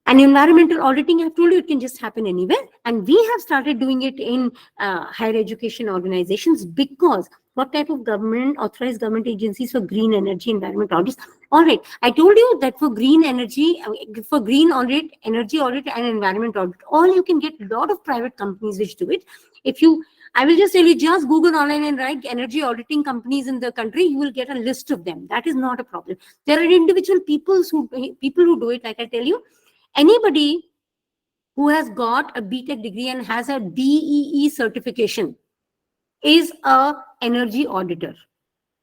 And environmental auditing, I've told you, it can just happen anywhere. And we have started doing it in higher education organizations, because what type of government, authorized government agencies for green energy environment audits? All right, I told you that for green energy, for green audit, energy audit, and environment audit, all you can get a lot of private companies which do it. I will just tell you, just Google online and write energy auditing companies in the country, you will get a list of them. That is not a problem. There are individual people who do it, like I tell you. Anybody who has got a BTech degree and has a DEE certification, is a energy auditor,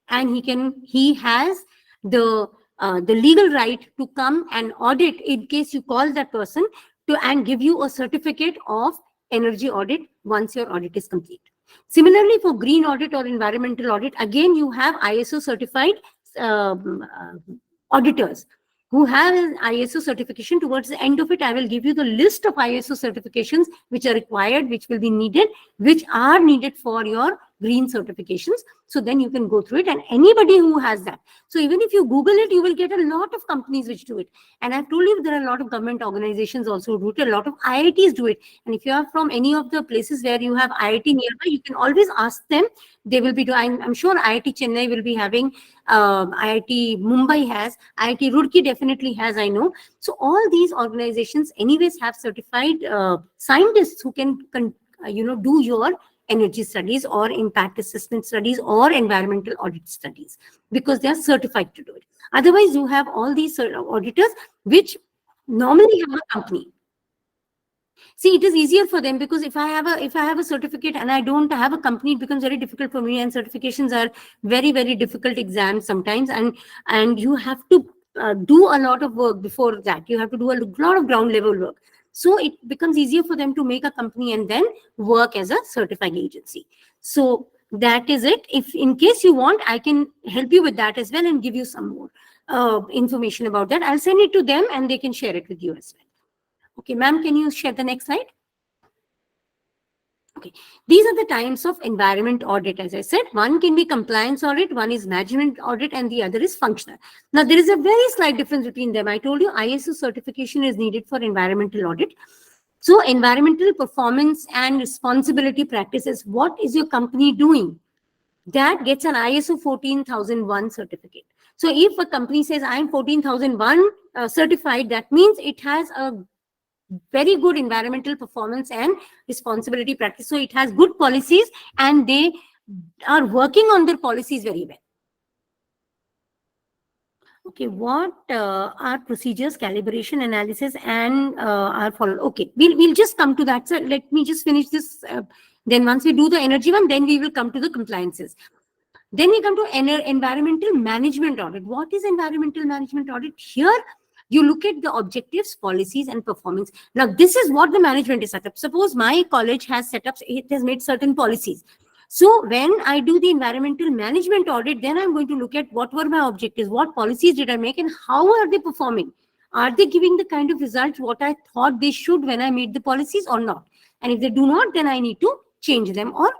and he has the legal right to come and audit in case you call that person to and give you a certificate of energy audit once your audit is complete. Similarly, for green audit or environmental audit, again you have ISO certified auditors who have an ISO certification. Towards the end of it, I will give you the list of ISO certifications which are required, which will be needed, which are needed for your green certifications. So then you can go through it, and anybody who has that. So even if you Google it, you will get a lot of companies which do it. And I've told you there are a lot of government organizations also who do it. A lot of IITs do it. And if you are from any of the places where you have IIT nearby, you can always ask them. They will be doing. I'm sure IIT Chennai will be having. IIT Mumbai has. IIT Roorkee definitely has. I know. So all these organizations, anyways, have certified scientists who can do your energy studies or impact assessment studies or environmental audit studies, because they are certified to do it. Otherwise, you have all these auditors which normally have a company. See, it is easier for them, because if I have a certificate and I don't have a company, it becomes very difficult for me. And certifications are very, very difficult exams sometimes, and you have to do a lot of work before that. You have to do a lot of ground level work. So it becomes easier for them to make a company and then work as a certifying agency. So that is it. If in case you want, I can help you with that as well and give you some more information about that. I'll send it to them and they can share it with you as well. Okay, ma'am, can you share the next slide? Okay, these are the types of environment audit. As I said, one can be compliance audit, one is management audit, and the other is functional. Now, there is a very slight difference between them. I told you ISO certification is needed for environmental audit. So environmental performance and responsibility practices, what is your company doing? That gets an ISO 14001 certificate. So if a company says I'm 14001 certified, that means it has a very good environmental performance and responsibility practice. So it has good policies and they are working on their policies very well. Okay, what are procedures, calibration, analysis, and are followed? Okay, we'll just come to that. So let me just finish this. Then once we do the energy one, then we will come to the compliances. Then we come to environmental management audit. What is environmental management audit? Here, you look at the objectives, policies, and performance. Now, this is what the management is set up. Suppose my college has set up, it has made certain policies. So when I do the environmental management audit, then I'm going to look at what were my objectives, what policies did I make, and how are they performing? Are they giving the kind of results what I thought they should when I made the policies or not? And if they do not, then I need to change them or.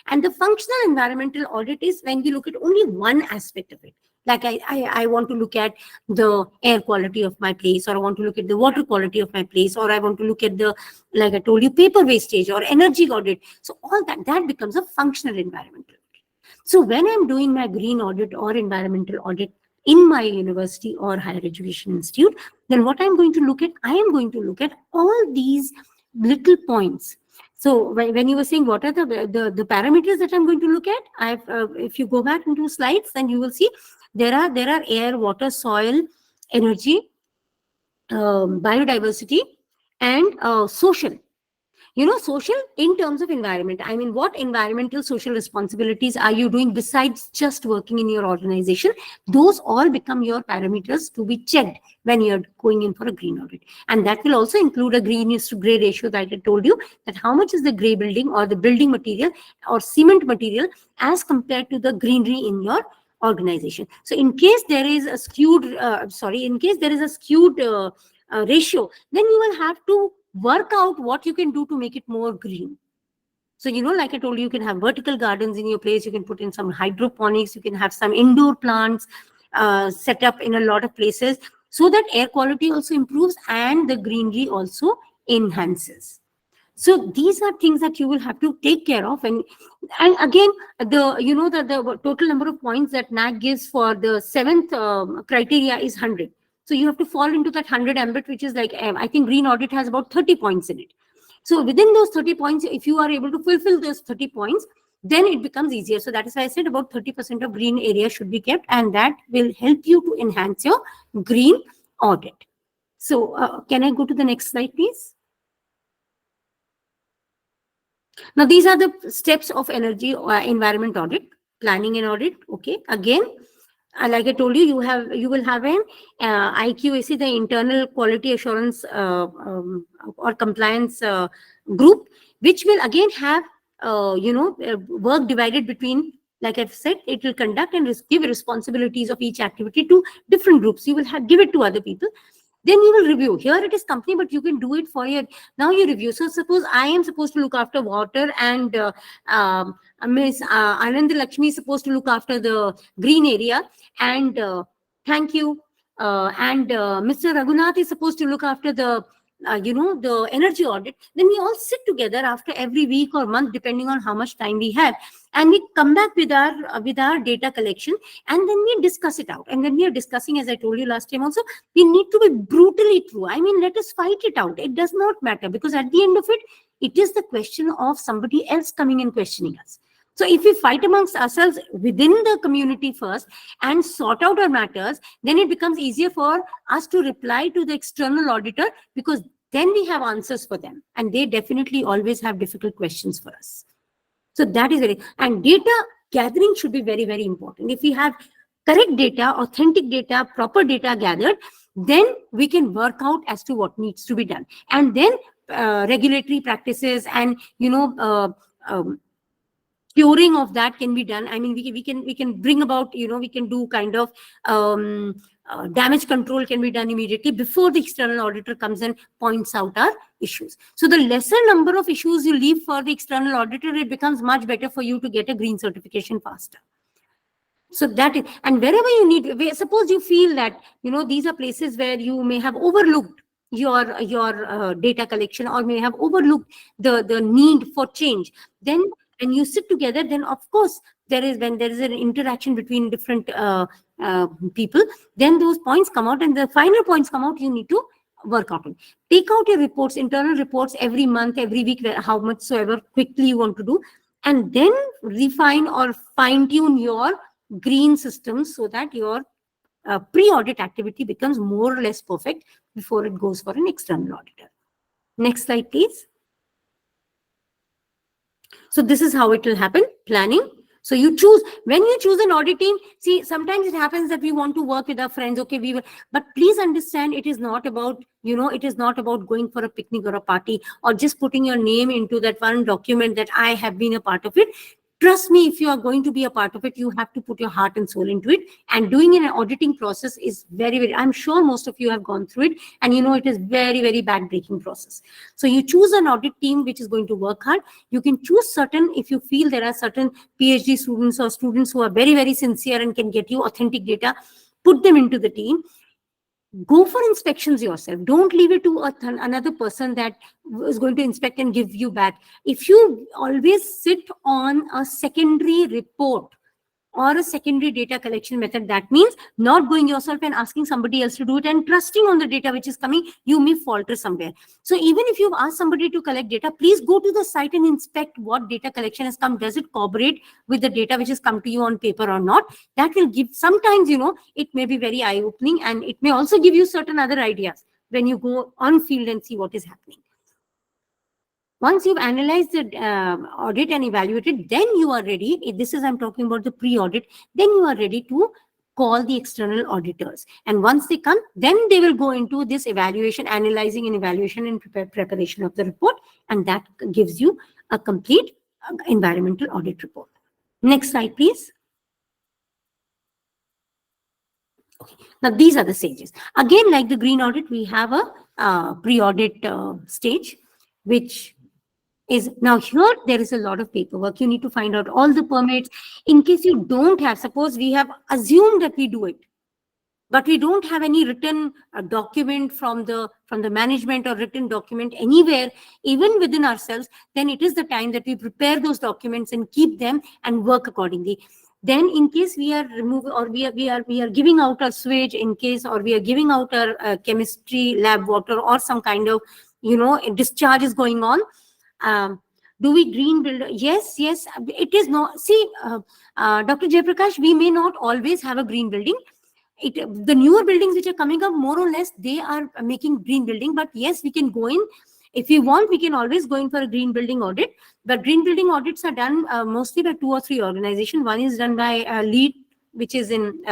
And the functional environmental audit is when we look at only one aspect of it. Like I want to look at the air quality of my place, or I want to look at the water quality of my place, or I want to look at the, like I told you, paper wastage or energy audit. So all that becomes a functional environmental audit. So when I'm doing my green audit or environmental audit in my university or higher education institute, then what I'm going to look at, I am going to look at all these little points. So when you were saying what are the parameters that I'm going to look at, if you go back into slides, then you will see there are air, water, soil, energy, biodiversity, and social. Social in terms of environment. I mean, what environmental social responsibilities are you doing besides just working in your organization? Those all become your parameters to be checked when you're going in for a green audit. And that will also include a green is to gray ratio that I told you, that how much is the gray building or the building material or cement material as compared to the greenery in your organization. So in case there is a skewed, ratio, then you will have to work out what you can do to make it more green. So, like I told you, you can have vertical gardens in your place. You can put in some hydroponics. You can have some indoor plants set up in a lot of places so that air quality also improves and the greenery also enhances. So these are things that you will have to take care of. And again, the total number of points that NAC gives for the seventh criteria is 100. So you have to fall into that 100 ambit, which is like, I think green audit has about 30 points in it. So within those 30 points, if you are able to fulfill those 30 points, then it becomes easier. So that is why I said about 30% of green area should be kept, and that will help you to enhance your green audit. So can I go to the next slide, please? Now, these are the steps of energy environment audit, planning and audit. Okay, again, like I told you, you will have an IQAC, the internal quality assurance or compliance group, which will again have work divided between, like I've said, it will conduct and give responsibilities of each activity to different groups. You will give it to other people. Then you will review. Here it is company, but you can do it for your, now you review. So suppose I am supposed to look after water, and Miss Anand Lakshmi is supposed to look after the green area, and thank you. And Mr. Raghunath is supposed to look after the the energy audit. Then we all sit together after every week or month, depending on how much time we have, and we come back with our data collection, and then we discuss it out. And when we are discussing, as I told you last time also, we need to be brutally true. I mean, let us fight it out. It does not matter, because at the end of it, it is the question of somebody else coming and questioning us. So if we fight amongst ourselves within the community first and sort out our matters, then it becomes easier for us to reply to the external auditor, because then we have answers for them, and they definitely always have difficult questions for us. So that is and data gathering should be very, very important. If we have correct data, authentic data, proper data gathered, then we can work out as to what needs to be done. And then regulatory practices and, curing of that can be done. I mean, we can bring about, we can do kind of damage control can be done immediately before the external auditor comes and points out our issues. So the lesser number of issues you leave for the external auditor, it becomes much better for you to get a green certification faster. So that is, and wherever you need, suppose you feel that, these are places where you may have overlooked your data collection, or may have overlooked the need for change, then when you sit together, then of course when there is an interaction between different people, then those points come out, and the final points come out, you need to work out on. Take out your reports, internal reports, every month, every week, how much soever quickly you want to do, and then refine or fine tune your green systems so that your pre-audit activity becomes more or less perfect before it goes for an external auditor. Next slide, please. So this is how it will happen, planning. So you choose, when you choose an audit team, see, sometimes it happens that we want to work with our friends. Okay, but please understand, it is not about, it is not about going for a picnic or a party, or just putting your name into that one document that I have been a part of it. Trust me, if you are going to be a part of it, you have to put your heart and soul into it. And doing an auditing process is very, very, I'm sure most of you have gone through it, and it is very, very back-breaking process. So you choose an audit team which is going to work hard. You can choose certain, if you feel there are certain PhD students or students who are very, very sincere and can get you authentic data, put them into the team. Go for inspections yourself. Don't leave it to another person that is going to inspect and give you back. If you always sit on a secondary report or a secondary data collection method, that means not going yourself and asking somebody else to do it and trusting on the data which is coming, you may falter somewhere. So even if you've asked somebody to collect data, please go to the site and inspect what data collection has come. Does it corroborate with the data which has come to you on paper or not? That will give, sometimes, it may be very eye-opening, and it may also give you certain other ideas when you go on field and see what is happening. Once you've analyzed the audit and evaluated, then you are ready. This is, I'm talking about the pre-audit. Then you are ready to call the external auditors. And once they come, then they will go into this evaluation, analyzing and evaluation and preparation of the report. And that gives you a complete environmental audit report. Next slide, please. Okay. Now, these are the stages. Again, like the green audit, we have a pre-audit stage, which is now here. There is a lot of paperwork. You need to find out all the permits. In case you don't have, suppose we have assumed that we do it, but we don't have any written document from the management or written document anywhere, even within ourselves, then it is the time that we prepare those documents and keep them and work accordingly. Then in case we are removing, or we are giving out our sewage, in case, or we are giving out our chemistry lab water, or some kind of discharge is going on, do we green build? Yes, it is not. See, Dr. Jayaprakash, we may not always have a green building. The newer buildings which are coming up, more or less, they are making green building. But yes, we can go in If you want, we can always go in for a green building audit, but green building audits are done mostly by 2 or 3 organizations. One is done by LEED, which is in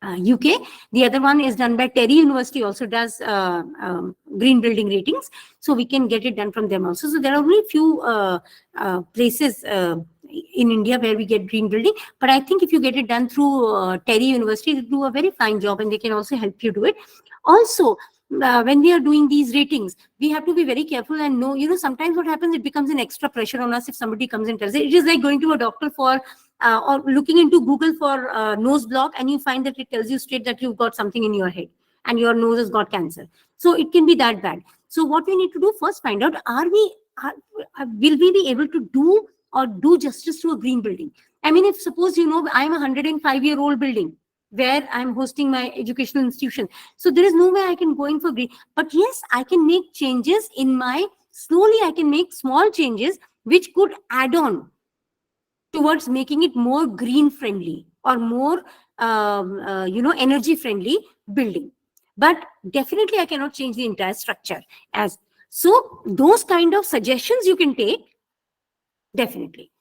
UK. The other one is done by Terry University, also does green building ratings. So we can get it done from them also. So there are only few places in India where we get green building. But I think if you get it done through Terry University, they do a very fine job and they can also help you do it. Also, when we are doing these ratings, we have to be very careful and know, sometimes what happens, it becomes an extra pressure on us if somebody comes and tells it. It is like going to a doctor for or looking into Google for nose block, and you find that it tells you straight that you've got something in your head and your nose has got cancer. So it can be that bad. So what we need to do first, find out, will we be able to do or do justice to a green building? I mean, if suppose, I'm a 105-year-old building where I'm hosting my educational institution. So there is no way I can go in for green. But yes, I can make changes slowly I can make small changes which could add on towards making it more green friendly or more, energy friendly building. But definitely I cannot change the entire structure. So those kind of suggestions you can take, definitely.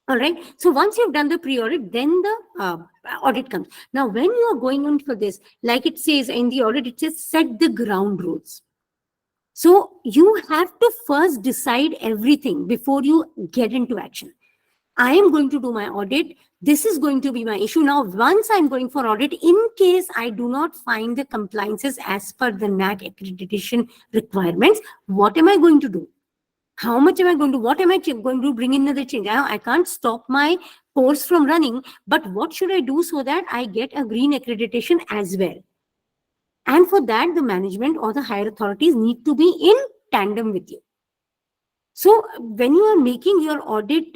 All right. So once you've done the pre-audit, then the audit comes. Now, when you are going on for this, like it says in the audit, it says set the ground rules. So you have to first decide everything before you get into action. I am going to do my audit. This is going to be my issue. Now, once I'm going for audit, in case I do not find the compliances as per the NAC accreditation requirements, what am I going to do? How much am I going to, what am I going to bring in another change? I can't stop my course from running, but what should I do so that I get a green accreditation as well? And for that, the management or the higher authorities need to be in tandem with you. So when you are making your audit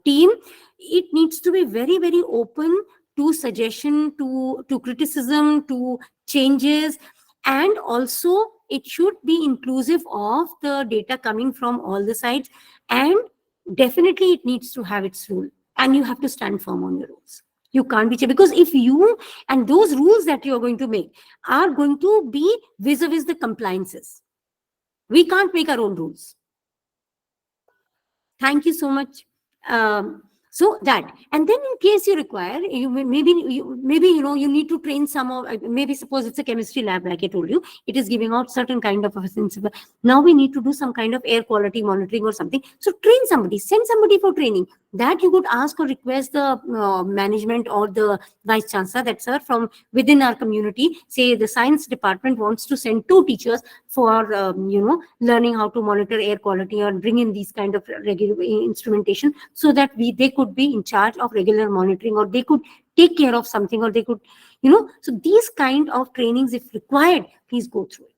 team, it needs to be very, very open to suggestion, to criticism, to changes, and also it should be inclusive of the data coming from all the sides. And definitely it needs to have its rule, and you have to stand firm on your rules. You can't be, because if you, and those rules that you are going to make are going to be vis-a-vis the compliances. We can't make our own rules. Thank you so much. So that, and then in case you require, maybe you need to train some of, maybe suppose it's a chemistry lab, like I told you, it is giving out certain kind of a sensible. Now we need to do some kind of air quality monitoring or something. So train somebody, send somebody for training. That you could ask or request the management or the vice chancellor, that sir, from within our community, say the science department wants to send 2 teachers for learning how to monitor air quality or bring in these kind of regular instrumentation, so that they could be in charge of regular monitoring, or they could take care of something, or they could, so these kind of trainings, if required, please go through it.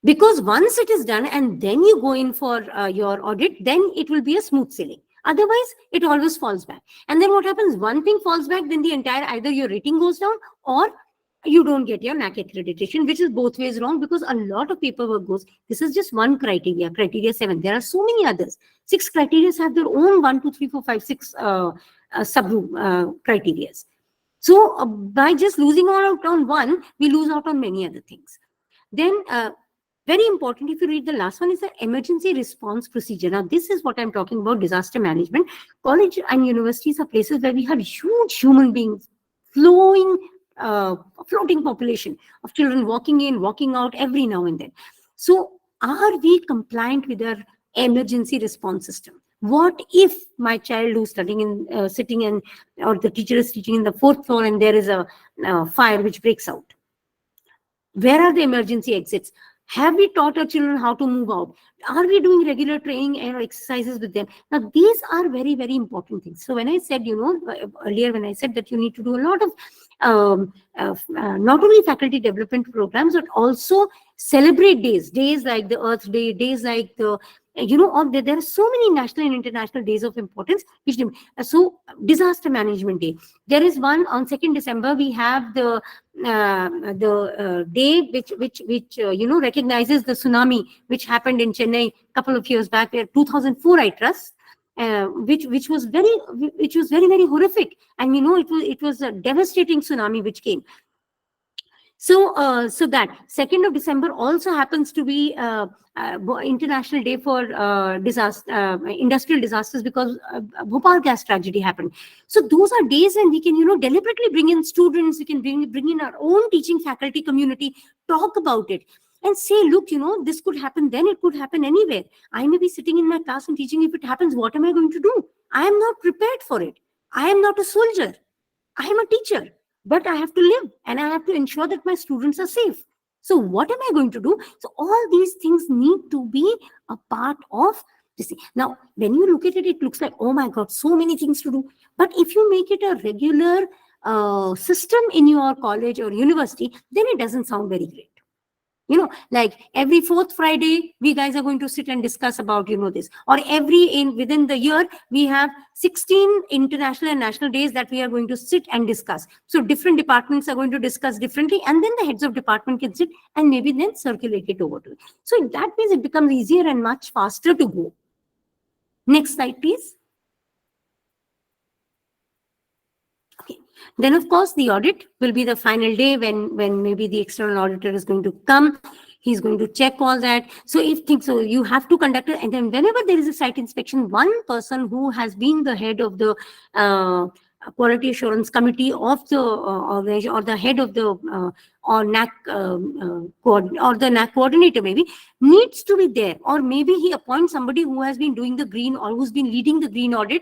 Because once it is done and then you go in for your audit, then it will be a smooth sailing. Otherwise, it always falls back. And then what happens? One thing falls back, then the entire, either your rating goes down or you don't get your NAC accreditation, which is both ways wrong, because a lot of paperwork goes. This is just one criteria, criteria 7. There are so many others. 6 criteria have their own 1, 2, 3, 4, 5, 6 sub criteria. So by just losing out on one, we lose out on many other things. Then very important, if you read the last one, is the emergency response procedure. Now, this is what I'm talking about, disaster management. College and universities are places where we have huge human beings, floating population of children walking in, walking out every now and then. So are we compliant with our emergency response system? What if my child who's studying in, sitting in, or the teacher is teaching in the 4th floor and there is a fire which breaks out? Where are the emergency exits? Have we taught our children how to move out? Are we doing regular training and exercises with them? Now, these are very, very important things. So when I said, earlier when I said that you need to do a lot of not only faculty development programs, but also celebrate days like the Earth Day, days like the, there are so many national and international days of importance. So disaster management day. There is one on 2nd December. We have the day which recognizes the tsunami which happened in Chennai a couple of years back, 2004, I trust. Which was very, very horrific, and it was a devastating tsunami which came. So that 2nd of December also happens to be International Day for industrial disasters, because Bhopal gas tragedy happened. So those are days when we can, deliberately bring in students, we can bring in our own teaching faculty community, talk about it and say, look, this could happen then, it could happen anywhere. I may be sitting in my class and teaching. If it happens, what am I going to do? I am not prepared for it. I am not a soldier. I am a teacher, but I have to live and I have to ensure that my students are safe. So what am I going to do? So all these things need to be a part of this. Now, when you look at it, it looks like, oh my God, so many things to do. But if you make it a regular system in your college or university, then it doesn't sound very great. Like every 4th Friday, we guys are going to sit and discuss about, this. Or within the year, we have 16 international and national days that we are going to sit and discuss. So different departments are going to discuss differently, and then the heads of department can sit and maybe then circulate it over to it. So in that means it becomes easier and much faster to go. Next slide, please. Okay. Then, of course, the audit will be the final day when maybe the external auditor is going to come. He's going to check all that. So you have to conduct it. And then whenever there is a site inspection, one person who has been the head of the quality assurance committee of the organization, or the head of the or NAC or the NAC coordinator maybe, needs to be there. Or maybe he appoints somebody who has been doing the green, or who's been leading the green audit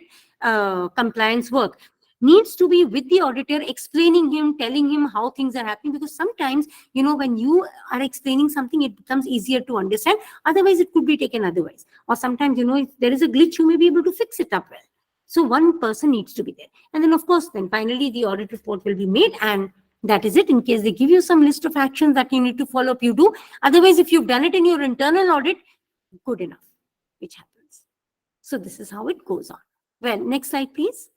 compliance work, needs to be with the auditor, explaining him, telling him how things are happening. Because sometimes, when you are explaining something, it becomes easier to understand. Otherwise, it could be taken otherwise. Or sometimes, if there is a glitch, you may be able to fix it up well. So one person needs to be there. And then, of course, then finally, the audit report will be made. And that is it. In case they give you some list of actions that you need to follow up, you do. Otherwise, if you've done it in your internal audit, good enough, which happens. So this is how it goes on. Well, next slide, please.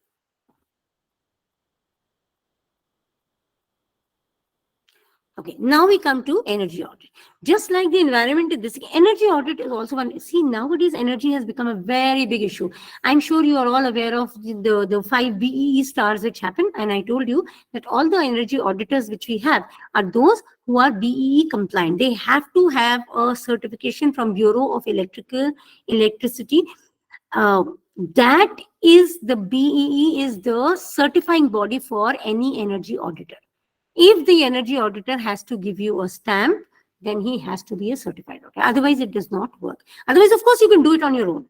Okay, now we come to energy audit. Just like the environment, this energy audit is also one. See, nowadays energy has become a very big issue. I'm sure you are all aware of the 5 BEE stars which happen. And I told you that all the energy auditors which we have are those who are BEE compliant. They have to have a certification from Bureau of Electricity. That is the BEE is the certifying body for any energy auditor. If the energy auditor has to give you a stamp, then he has to be a certified auditor. Otherwise, it does not work. Otherwise, of course, you can do it on your own.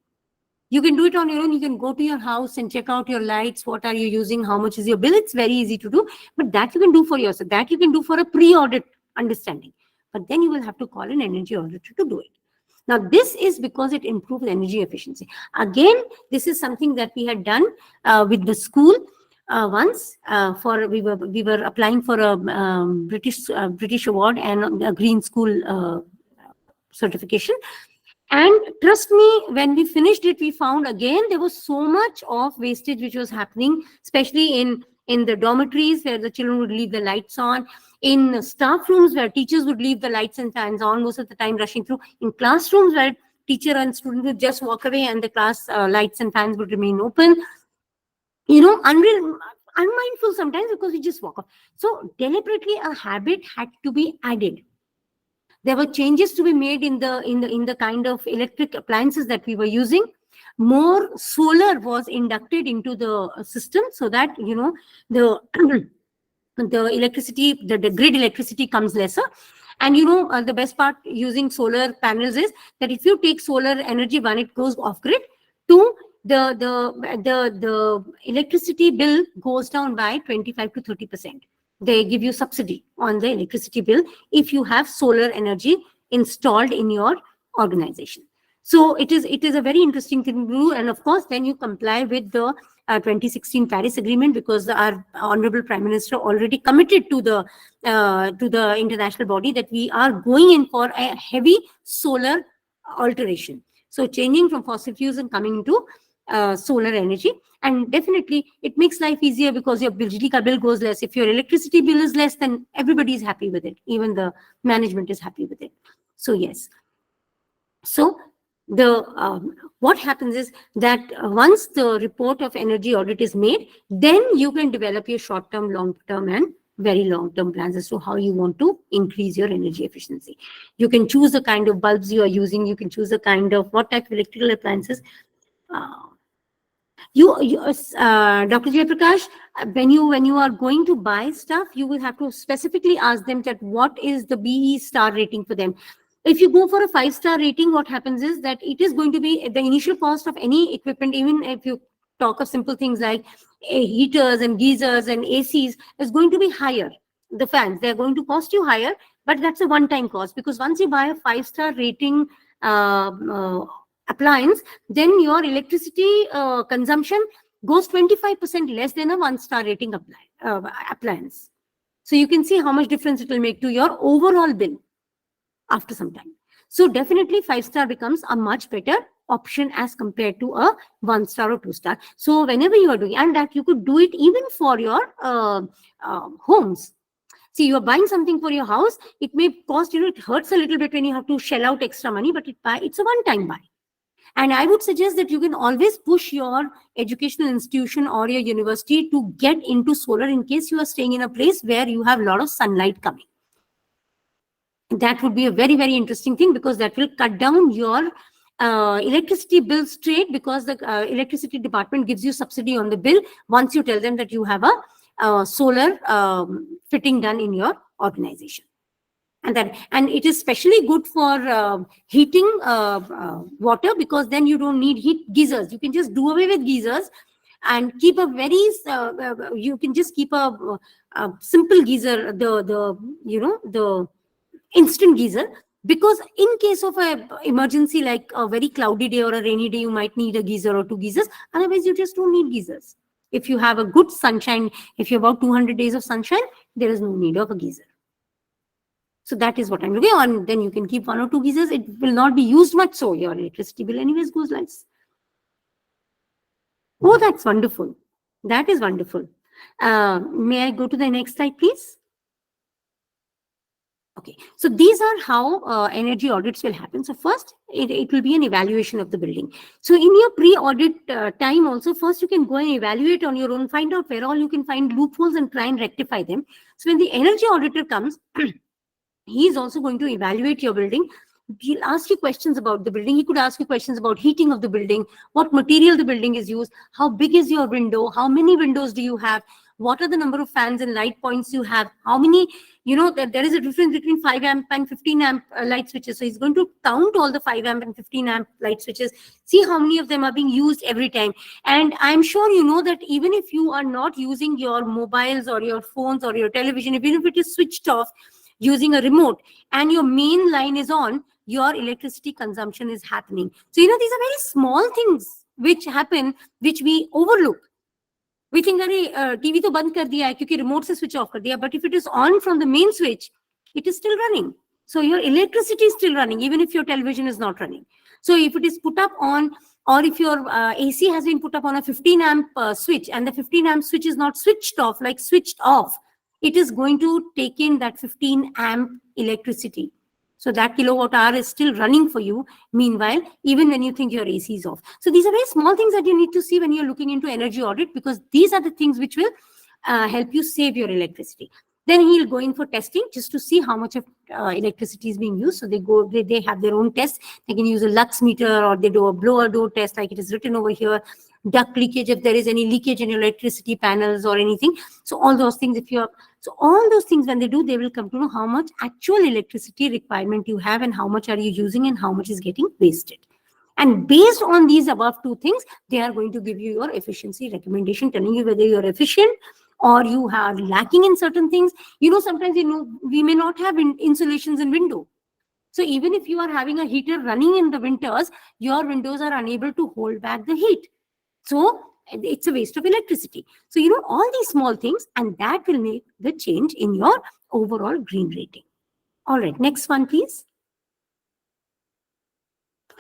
You can do it on your own. You can go to your house and check out your lights. What are you using? How much is your bill? It's very easy to do. But that you can do for yourself. That you can do for a pre-audit understanding. But then you will have to call an energy auditor to do it. Now, this is because it improves energy efficiency. Again, this is something that we had done with the school. Once we were applying for a British award and a green school certification, and trust me, when we finished it, we found again there was so much of wastage which was happening, especially in the dormitories where the children would leave the lights on, in staff rooms where teachers would leave the lights and fans on most of the time, rushing through, in classrooms where teacher and student would just walk away and the class lights and fans would remain open. Unmindful sometimes because we just walk off. So deliberately a habit had to be added. There were changes to be made in the kind of electric appliances that we were using. More solar was inducted into the system so that the the electricity, the grid electricity comes lesser. And the best part using solar panels is that if you take solar energy when it goes off grid, to the electricity bill goes down by 25 to 30%. They give you subsidy on the electricity bill if you have solar energy installed in your organization. So it is a very interesting thing to do. And of course, then you comply with the 2016 Paris Agreement, because our Honorable Prime Minister already committed to the international body that we are going in for a heavy solar alteration. So changing from fossil fuels and coming into solar energy. And definitely it makes life easier because your Bijli ka bill goes less. If your electricity bill is less, then everybody is happy with it. Even the management is happy with it. So yes. So what happens is that once the report of energy audit is made, then you can develop your short-term, long-term and very long-term plans as to how you want to increase your energy efficiency. You can choose the kind of bulbs you are using. You can choose the kind of what type of electrical appliances. Dr. Jayaprakash, when you are going to buy stuff, you will have to specifically ask them that what is the BE star rating for them. If you go for a 5-star rating, what happens is that it is going to be the initial cost of any equipment, even if you talk of simple things like heaters and geysers and ACs, is going to be higher. The fans, they're going to cost you higher, but that's a one-time cost, because once you buy a 5-star rating appliance, then your electricity consumption goes 25% less than a 1-star rating appliance. So you can see how much difference it will make to your overall bill after some time. So definitely 5-star becomes a much better option as compared to a 1-star or 2-star. So whenever you are doing, and that you could do it even for your homes. See, you are buying something for your house, it may cost, it hurts a little bit when you have to shell out extra money, but it's a one-time buy. And I would suggest that you can always push your educational institution or your university to get into solar in case you are staying in a place where you have a lot of sunlight coming. That would be a very, very interesting thing, because that will cut down your electricity bill straight, because the electricity department gives you subsidy on the bill once you tell them that you have a solar fitting done in your organization. And it is especially good for heating water, because then you don't need heat geysers. You can just do away with geysers and keep a very you can just keep a simple geyser, the instant geyser, because in case of a emergency like a very cloudy day or a rainy day, you might need a geyser or 2 geysers. Otherwise, you just don't need geysers. If you have a good sunshine, if you have about 200 days of sunshine, there is no need of a geyser. So that is what I'm looking on. Then you can keep 1 or 2 geysers. It will not be used much, so your electricity bill anyways goes less. Oh, that's wonderful. That is wonderful. May I go to the next slide, please? Okay, so these are how energy audits will happen. So first, it will be an evaluation of the building. So in your pre-audit time also, first you can go and evaluate on your own, find out where all you can find loopholes and try and rectify them. So when the energy auditor comes, he is also going to evaluate your building. He'll ask you questions about the building. He could ask you questions about heating of the building, what material the building is used, how big is your window, how many windows do you have, what are the number of fans and light points you have, how many, there is a difference between 5 amp and 15 amp light switches. So he's going to count all the 5 amp and 15 amp light switches, see how many of them are being used every time. And I'm sure you know that even if you are not using your mobiles or your phones or your television, even if it is switched off using a remote and your main line is on, your electricity consumption is happening. So, these are very small things which happen, which we overlook. We think, TV to band kar diya hai, kyunki remote se switch off kar diya. But if it is on from the main switch, it is still running. So your electricity is still running, even if your television is not running. So if it is put up on, or if your AC has been put up on a 15 amp switch, and the 15 amp switch is not switched off, like switched off, it is going to take in that 15 amp electricity. So that kilowatt hour is still running for you, meanwhile, even when you think your AC is off. So these are very small things that you need to see when you're looking into energy audit, because these are the things which will help you save your electricity. Then he'll go in for testing just to see how much of electricity is being used. So they have their own tests. They can use a lux meter, or they do a blower door test, like it is written over here. Duct leakage, if there is any leakage in your electricity panels or anything. So all those things, so all those things when they do, they will come to know how much actual electricity requirement you have and how much are you using and how much is getting wasted. And based on these above 2 things, they are going to give you your efficiency recommendation, telling you whether you're efficient or you are lacking in certain things. Sometimes, we may not have insulations in window. So even if you are having a heater running in the winters, your windows are unable to hold back the heat. So it's a waste of electricity. So, all these small things, and that will make the change in your overall green rating. All right, next one, please.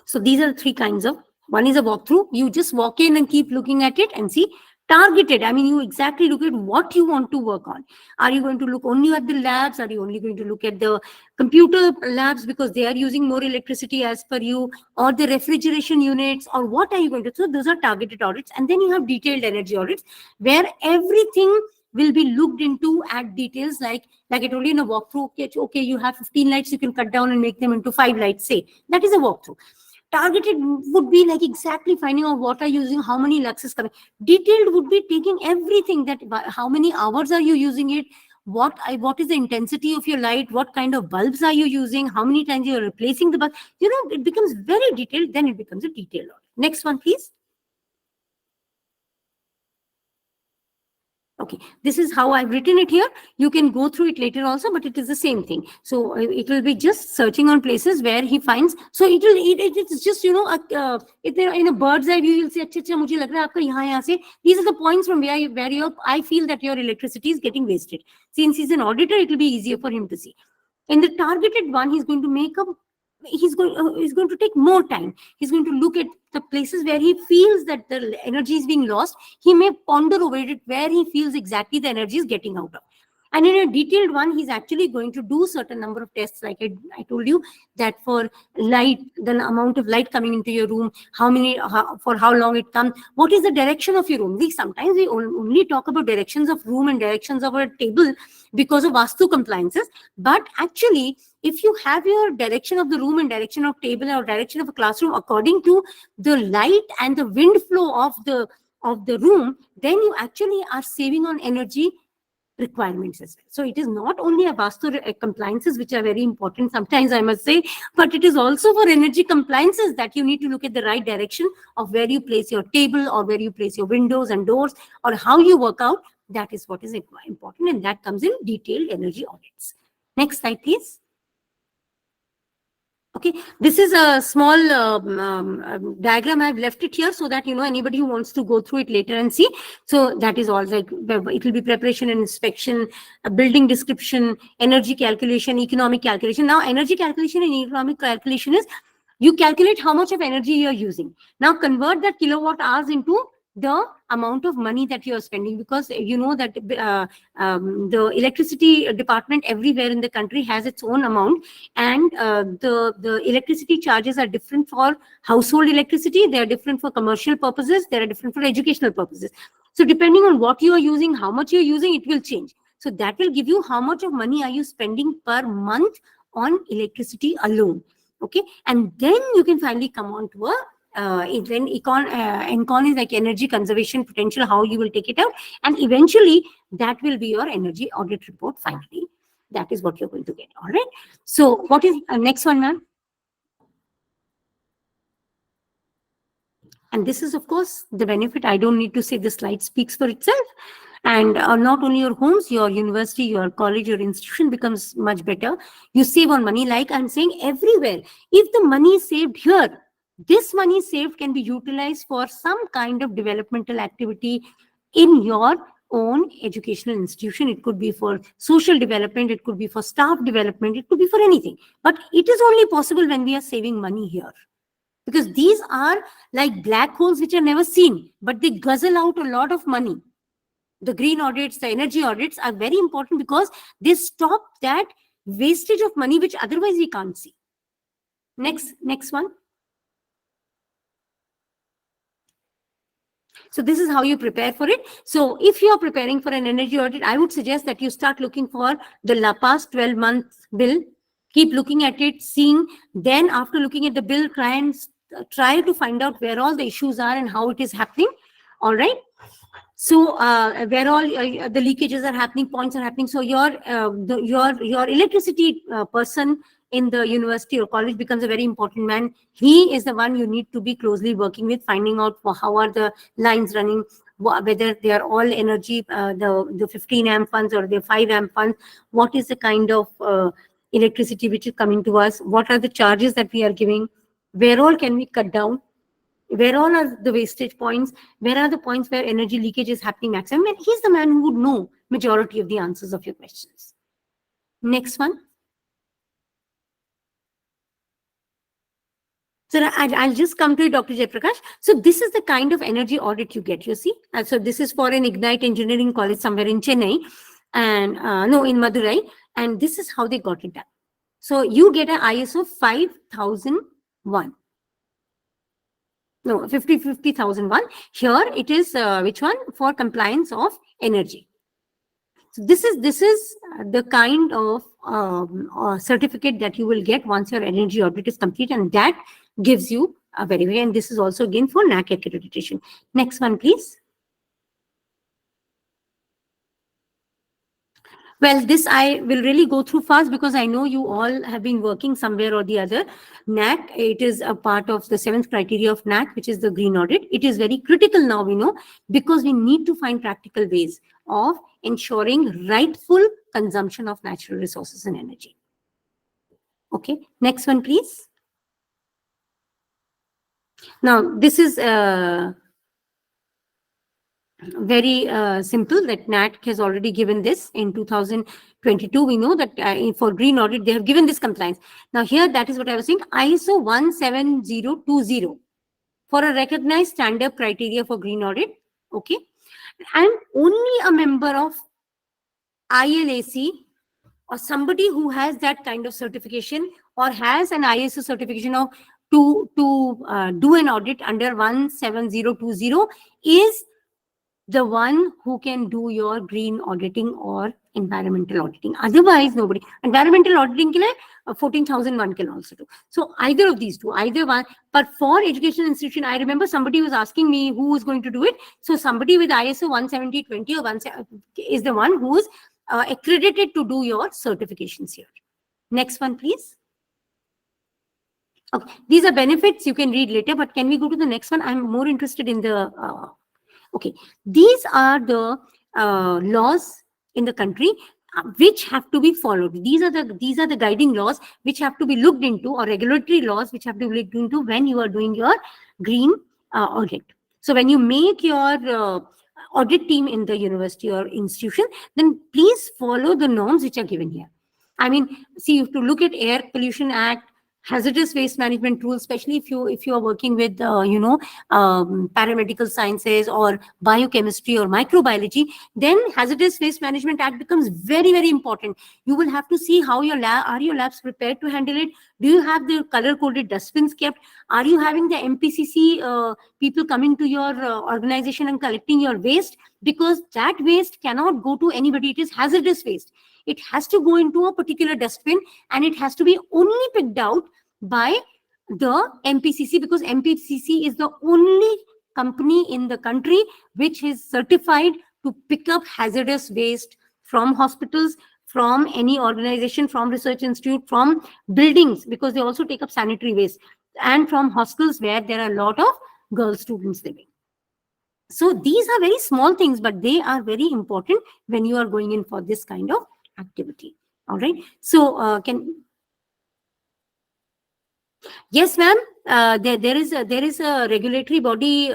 So these are the 3 kinds of, one is a walkthrough. You just walk in and keep looking at it and see. Targeted, I mean, you exactly look at what you want to work on. Are you going to look only at the labs? Are you only going to look at the computer labs because they are using more electricity as per you, or the refrigeration units, or what are you going to? So those are targeted audits. And then you have detailed energy audits, where everything will be looked into at details, like I told you in a walkthrough. Okay, you have 15 lights, you can cut down and make them into 5 lights, say. That is a walkthrough. Targeted would be like exactly finding out what are you using, how many lux is coming. Detailed would be taking everything, that how many hours are you using it, what is the intensity of your light, what kind of bulbs are you using, how many times you are replacing the bulb. It becomes very detailed, then it becomes a detailed audit. Next one, please. Okay, this is how I've written it here. You can go through it later also, but it is the same thing. So it will be just searching on places where he finds. So it's just, in a bird's eye view, you'll say, mujhe lag raha hai aapka yahan se. These are the points from where I feel that your electricity is getting wasted. Since he's an auditor, it will be easier for him to see. In the targeted one, he's going to take more time. He's going to look at the places where he feels that the energy is being lost. He may ponder over it where he feels exactly the energy is getting out of. And in a detailed one, he's actually going to do certain number of tests, like I told you, that for light, the amount of light coming into your room, for how long it comes, what is the direction of your room. Sometimes we only talk about directions of room and directions of a table because of Vastu compliances. But actually, if you have your direction of the room and direction of table or direction of a classroom according to the light and the wind flow of the room, then you actually are saving on energy requirements as well. So it is not only a Vastu compliances, which are very important sometimes, I must say, but it is also for energy compliances that you need to look at the right direction of where you place your table or where you place your windows and doors or how you work out. That is what is important, and that comes in detailed energy audits. Next slide, please. Okay, this is a small diagram. I've left it here so that anybody who wants to go through it later and see. So that is all. Like it will be preparation and inspection, building description, energy calculation, economic calculation. Now, energy calculation and economic calculation is you calculate how much of energy you are using. Now convert that kilowatt hours into the amount of money that you are spending, because you know that the electricity department everywhere in the country has its own amount, and the electricity charges are different for household electricity, they are different for commercial purposes, they are different for educational purposes. So depending on what you are using, how much you are using, it will change. So that will give you how much of money are you spending per month on electricity alone. Okay, and then you can finally come on to a then Encon is like energy conservation potential, how you will take it out, and eventually that will be your energy audit report. Finally, that is what you're going to get. All right. So what is next one, ma'am? And this is, of course, the benefit. I don't need to say, the slide speaks for itself. And not only your homes, your university, your college, your institution becomes much better. You save on money, like I'm saying, everywhere. If the money is saved here, this money saved can be utilized for some kind of developmental activity in your own educational institution. It could be for social development, it could be for staff development, it could be for anything. But it is only possible when we are saving money here. Because these are like black holes which are never seen, but they guzzle out a lot of money. The green audits, the energy audits are very important because they stop that wastage of money which otherwise we can't see. Next one. So this is how you prepare for it. So if you are preparing for an energy audit, I would suggest that you start looking for the past 12 months bill. Keep looking at it, seeing. Then after looking at the bill, try to find out where all the issues are and how it is happening. All right. So where all the leakages are happening, points are happening. So your electricity person in the university or college becomes a very important man. He is the one you need to be closely working with, finding out how are the lines running, whether they are all energy, the 15 amp funds or the 5 amp funds, what is the kind of electricity which is coming to us, what are the charges that we are giving, where all can we cut down, where all are the wastage points, where are the points where energy leakage is happening maximum, and he's the man who would know majority of the answers of your questions. Next one. So I'll just come to it, Dr. Jaiprakash. So this is the kind of energy audit you get, you see. So this is for an Ignite Engineering College somewhere in Chennai, and in Madurai, and this is how they got it done. So you get an ISO 5001. No, 50,001. Here it is, which one? For compliance of energy. So this is the kind of certificate that you will get once your energy audit is complete, and that gives you a very, and this is also again for NAC accreditation. Next one, please. Well, this I will really go through fast because I know you all have been working somewhere or the other. NAC, it is a part of the 7th criteria of NAC, which is the green audit. It is very critical now, we know, because we need to find practical ways of ensuring rightful consumption of natural resources and energy. Okay, next one, please. Now, this is very simple, that NAC has already given this in 2022. We know that for green audit, they have given this compliance. Now here, that is what I was saying, ISO 17020 for a recognized standard criteria for green audit. Okay. And only a member of ILAC or somebody who has that kind of certification or has an ISO certification of to do an audit under 17020 is the one who can do your green auditing or environmental auditing. Otherwise, nobody. Environmental auditing ke liye 14,001 can also do. So either of these two, either one. But for educational institution, I remember somebody was asking me who is going to do it. So somebody with ISO 17020 or 170 is the one who is accredited to do your certifications here. Next one, please. Okay, these are benefits you can read later, but can we go to the next one? I'm more interested in the okay, these are the laws in the country which have to be followed. These are the guiding laws which have to be looked into, or regulatory laws which have to be looked into when you are doing your green audit. So when you make your audit team in the university or institution, then please follow the norms which are given here. I mean, see, you have to look at Air Pollution Act, hazardous waste management rules, especially if you are working with paramedical sciences or biochemistry or microbiology, then hazardous waste management act becomes very, very important. You will have to see how your labs prepared to handle it. Do you have the color coded dustbins kept? Are you having the MPCC people coming to your organization and collecting your waste? Because that waste cannot go to anybody. It is hazardous waste. It has to go into a particular dustbin, and it has to be only picked out by the MPCC, because MPCC is the only company in the country which is certified to pick up hazardous waste from hospitals, from any organization, from research institute, from buildings, because they also take up sanitary waste, and from hostels where there are a lot of girl students living. So these are very small things, but they are very important when you are going in for this kind of activity. All right. So yes, ma'am. There is a regulatory body. It's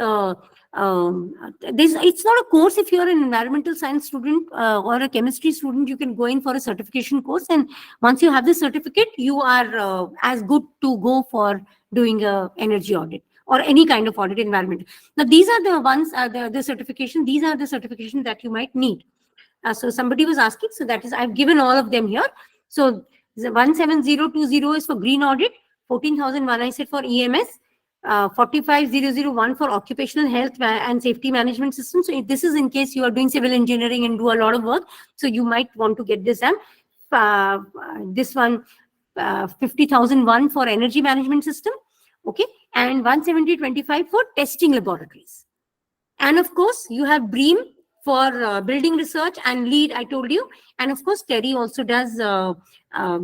not a course. If you are an environmental science student or a chemistry student, you can go in for a certification course, and once you have the certificate, you are as good to go for doing a energy audit or any kind of audit environment. Now, these are the ones, the certification. These are the certifications that you might need. So somebody was asking, so that is, I've given all of them here. So 17020 is for green audit, 14,001 I said for EMS, 45001 for occupational health and safety management system. So this is in case you are doing civil engineering and do a lot of work, so you might want to get this. This one, 50,001 for energy management system, okay, and 17025 for testing laboratories. And of course, you have BREEAM for building research and LEED, I told you. And of course, TERI also does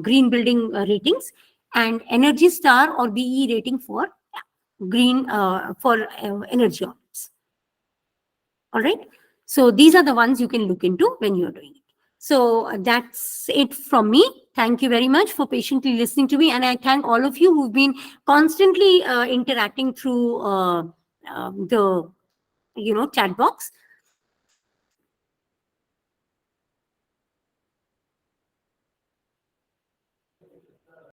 green building ratings, and Energy Star or BE rating for green energy audits. All right. So these are the ones you can look into when you're doing it. So that's it from me. Thank you very much for patiently listening to me. And I thank all of you who've been constantly interacting through the chat box.